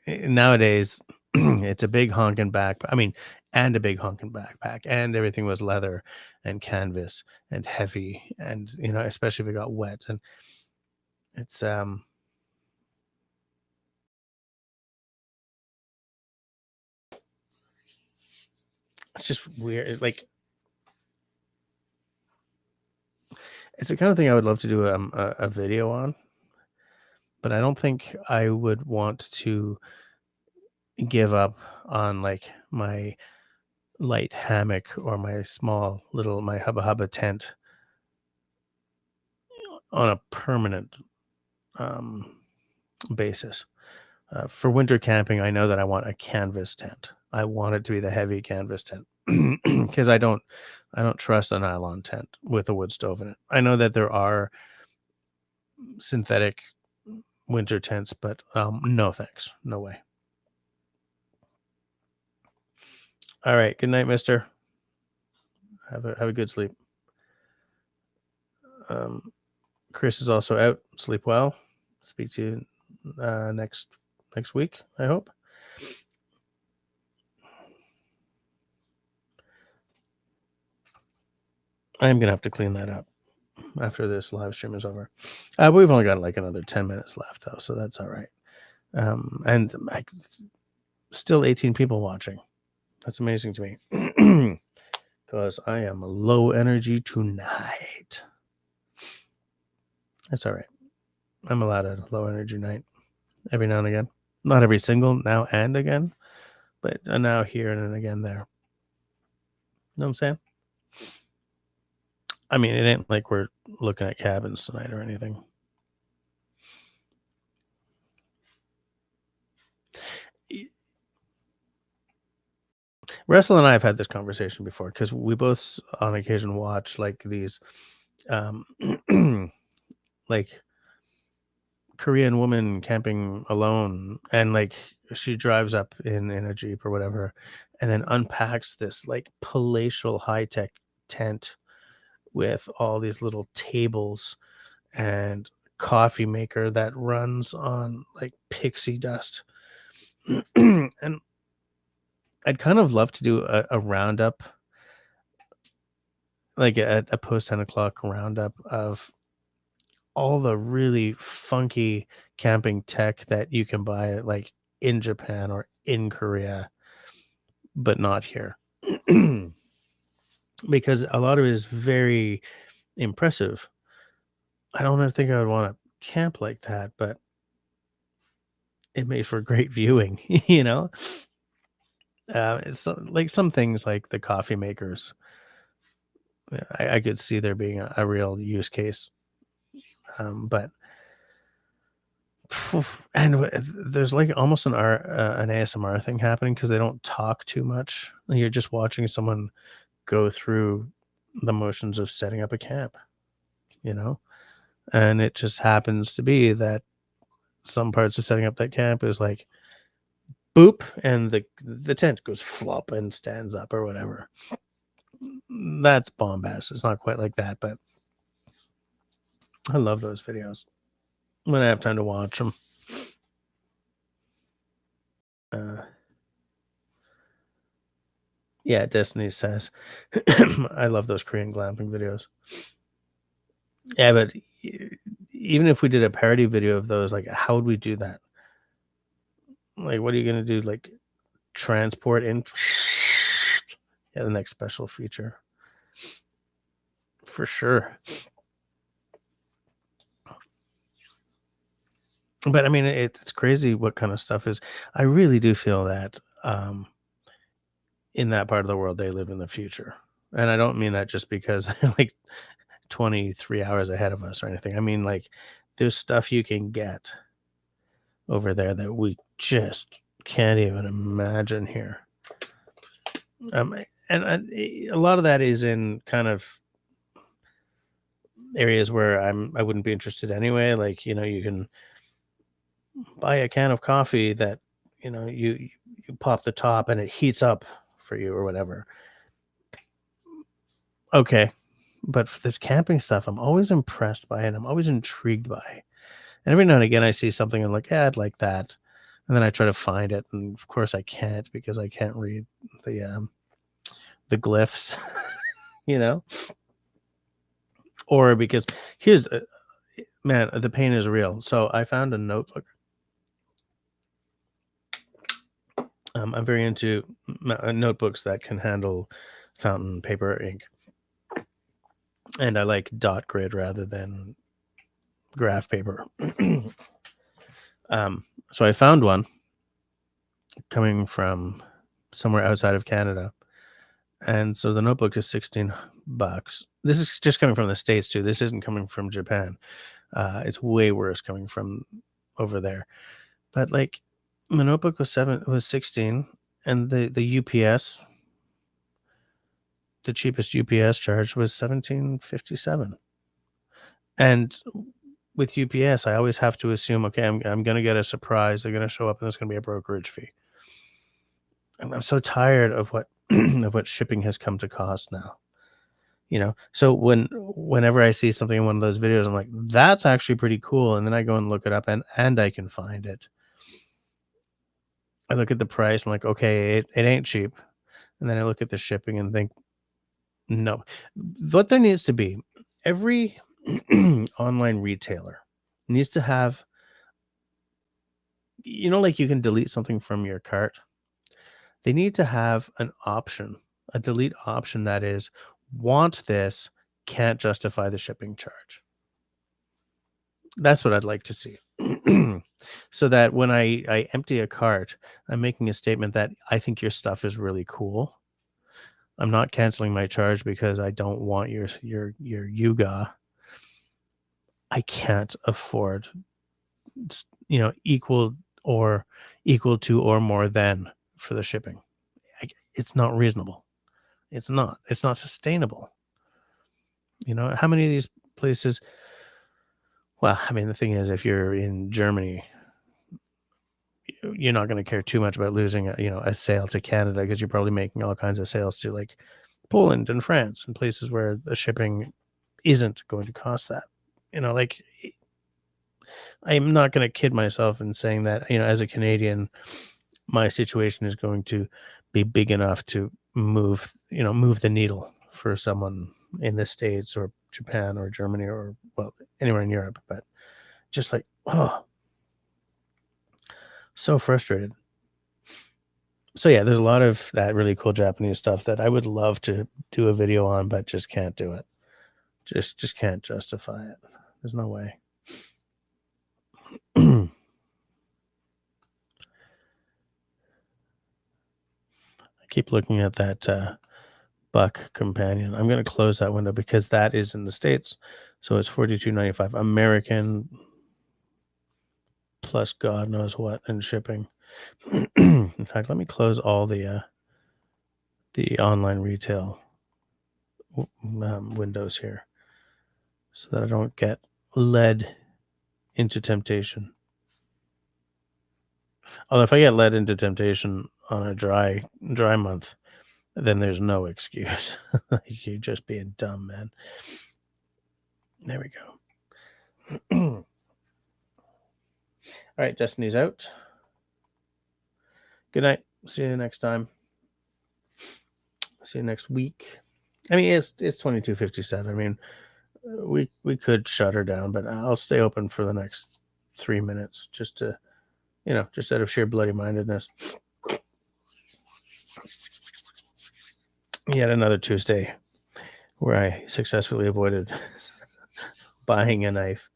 Nowadays it's a big honking backpack. I mean, and a big honking backpack, and everything was leather and canvas and heavy, and especially if it got wet, and it's it's just weird. Like, it's the kind of thing I would love to do a video on, but I don't think I would want to give up on like my light hammock or my small little my hubba hubba tent on a permanent um, basis. For winter camping, I know that I want a canvas tent. I want it to be the heavy canvas tent because I don't trust a nylon tent with a wood stove in it. I know that there are synthetic winter tents, but no thanks, no way. All right, good night, Mister. Have a good sleep. Chris is also out. Sleep well. Speak to you next week, I hope. I am gonna have to clean that up after this live stream is over. We've only got like another 10 minutes left though, so that's all right. And still 18 people watching. That's amazing to me because I am low energy tonight. That's all right. I'm allowed a low energy night every now and again. Not every single now and again, but a now here and an again there. Know what I'm saying? I mean, it ain't like we're looking at cabins tonight or anything. Russell and I have had this conversation before because we both on occasion watch like these like Korean woman camping alone, and like she drives up in a Jeep or whatever and then unpacks this like palatial high-tech tent with all these little tables and coffee maker that runs on like pixie dust. And I'd kind of love to do a roundup, like a post 10 o'clock roundup of all the really funky camping tech that you can buy like in Japan or in Korea, but not here. Because a lot of it is very impressive. I don't think I would want to camp like that, but it makes for great viewing, It's like some things like the coffee makers. I could see there being a real use case, but and there's like almost an ASMR thing happening because they don't talk too much. You're just watching someone go through the motions of setting up a camp, you know? And it just happens to be that some parts of setting up that camp is like boop, and the tent goes flop and stands up or whatever. That's bombast. It's not quite like that, but I love those videos when I have time to watch them. Yeah, Destiny says, I love those Korean glamping videos. Yeah, but even if we did a parody video of those, like, how would we do that? Like, what are you gonna do? Like, transport in? Yeah, the next special feature for sure. But I mean, it's crazy what kind of stuff is. I really do feel that in that part of the world they live in the future, and I don't mean that just because they're like 23 hours ahead of us or anything. I mean, like, there's stuff you can get over there that we just can't even imagine here. And a lot of that is in kind of areas where I wouldn't be interested anyway. Like, you can buy a can of coffee that, you pop the top and it heats up for you or whatever. Okay. But for this camping stuff, I'm always impressed by it. I'm always intrigued by. And every now and again I see something and I'm like, yeah, I'd like that. And then I try to find it, and of course I can't because I can't read the glyphs, you know? Or because here's man, the pain is real. So I found a notebook. I'm very into notebooks that can handle fountain paper ink, and I like dot grid rather than graph paper. So I found one coming from somewhere outside of Canada, and so the notebook is $16. This is just coming from the States too. This isn't coming from Japan. It's way worse coming from over there. But like, the notebook was 16, and the UPS, the cheapest UPS charge was 17.57. And with UPS, I always have to assume, okay, I'm going to get a surprise. They're going to show up, and there's going to be a brokerage fee. I'm so tired of what of what shipping has come to cost now. So whenever I see something in one of those videos, I'm like, that's actually pretty cool, and then I go and look it up, and I can find it. I look at the price, I'm like, okay, it ain't cheap. And then I look at the shipping and think, no. What there needs to be, every online retailer needs to have, like, you can delete something from your cart. They need to have an option, a delete option that is, want this, can't justify the shipping charge. That's what I'd like to see. So that when I empty a cart, I'm making a statement that I think your stuff is really cool. I'm not canceling my charge because I don't want your Yuga. I can't afford, equal to or more than for the shipping. It's not reasonable. It's not sustainable. How many of these places? Well, I mean, the thing is, if you're in Germany, you're not going to care too much about losing a sale to Canada, because you're probably making all kinds of sales to, like, Poland and France and places where the shipping isn't going to cost that. Like, I'm not going to kid myself in saying that, as a Canadian, my situation is going to be big enough to move the needle for someone in the States or Japan or Germany or, well, anywhere in Europe. But just like, so frustrated. So yeah, there's a lot of that really cool Japanese stuff that I would love to do a video on, but just can't do it. Just can't justify it. There's no way. I keep looking at that Buck companion. I'm going to close that window because that is in the States. So it's $42.95 American plus God knows what in shipping. In fact, let me close all the online retail windows here so that I don't get led into temptation. Although if I get led into temptation on a dry month, then there's no excuse. You're just being dumb, man. There we go. All right, Destiny's out. Good night. See you next time. See you next week. I mean, it's 22:57. I mean, we could shut her down, but I'll stay open for the next 3 minutes just to, just out of sheer bloody mindedness. Yet another Tuesday where I successfully avoided buying a knife.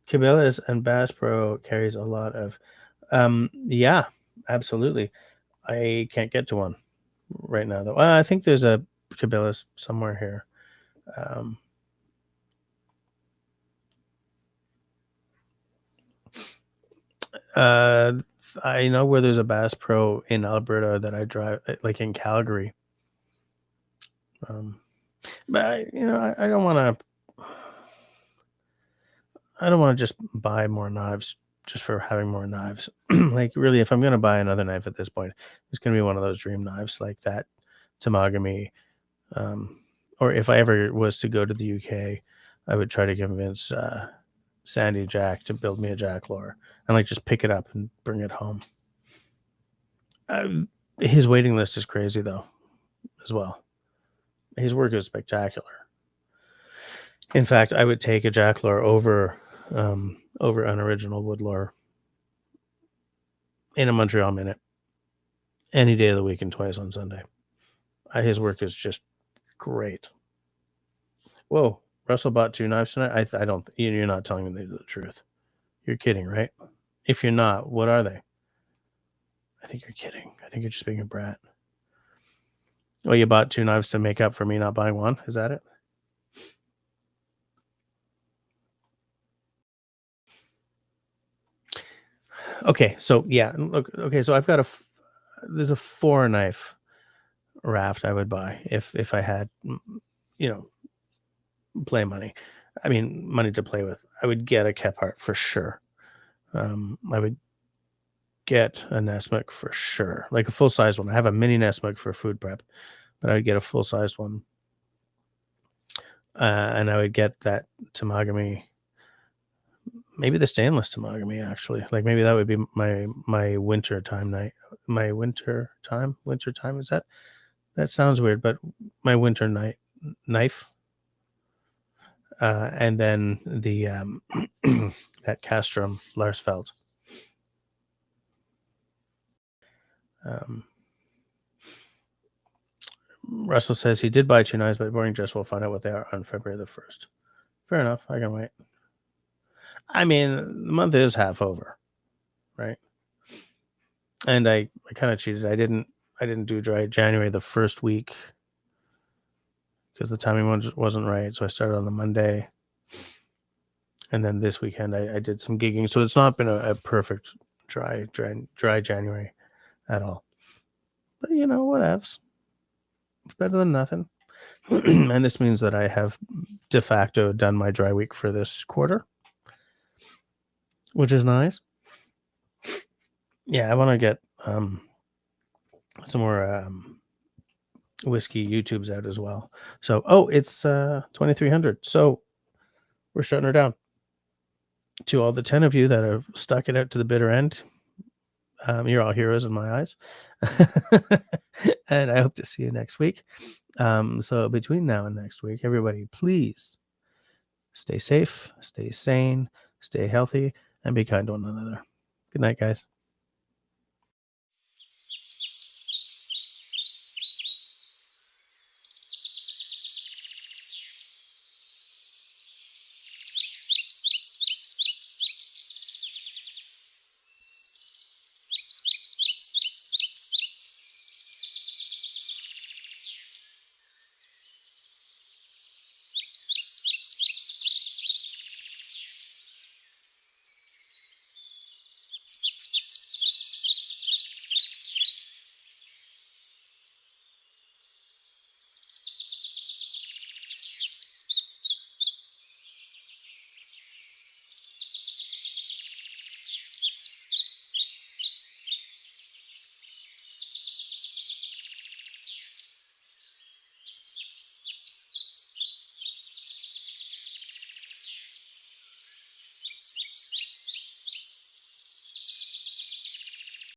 Cabela's and Bass Pro carries a lot of, yeah, absolutely. I can't get to one right now, though. I think there's a Cabela's somewhere here. I know where there's a Bass Pro in Alberta that I drive, like in Calgary. But I don't want to just buy more knives just for having more knives. Like, really, if I'm going to buy another knife at this point, it's going to be one of those dream knives like that Tamagami. Or if I ever was to go to the UK, I would try to convince Sandy Jack to build me a Jack Lore and like just pick it up and bring it home. His waiting list is crazy though, as well. His work is spectacular. In fact, I would take a Jack Lore over an original wood lore in a Montreal minute any day of the week and twice on Sunday. His work is just great. Whoa, Russell bought 2 knives tonight. I don't. You're not telling me the truth. You're kidding, right? If you're not, what are they? I think you're kidding. I think you're just being a brat. Oh, you bought 2 knives to make up for me not buying one? Is that it? Okay, so yeah, look. Okay, so I've got there's a 4 knife raft I would buy if I had, play money. I mean, money to play with. I would get a Kephart for sure. I would get a Nesmuk for sure, like a full size one. I have a mini Nesmuk for food prep, but I would get a full sized one, and I would get that Tamagami. Maybe the stainless Tamagami, actually. Like, maybe that would be my winter time night. My winter time is that sounds weird, but my winter knife. And then the that Castrum Larsfeld. Russell says he did buy 2 knives, but Boring Jess will find out what they are on February the 1st. Fair enough. I can wait. I mean, the month is half over, right? And I kind of cheated. I didn't do dry January the first week because the timing wasn't right. So I started on the Monday. And then this weekend I did some gigging. So it's not been a perfect dry January at all. But whatevs. It's better than nothing. And this means that I have de facto done my dry week for this quarter, which is nice. Yeah, I want to get some more whiskey YouTubes out as well. So, it's 2300. So we're shutting her down. To all the 10 of you that have stuck it out to the bitter end, you're all heroes in my eyes. And I hope to see you next week. So between now and next week, everybody, please stay safe, stay sane, stay healthy, and be kind to one another. Good night, guys.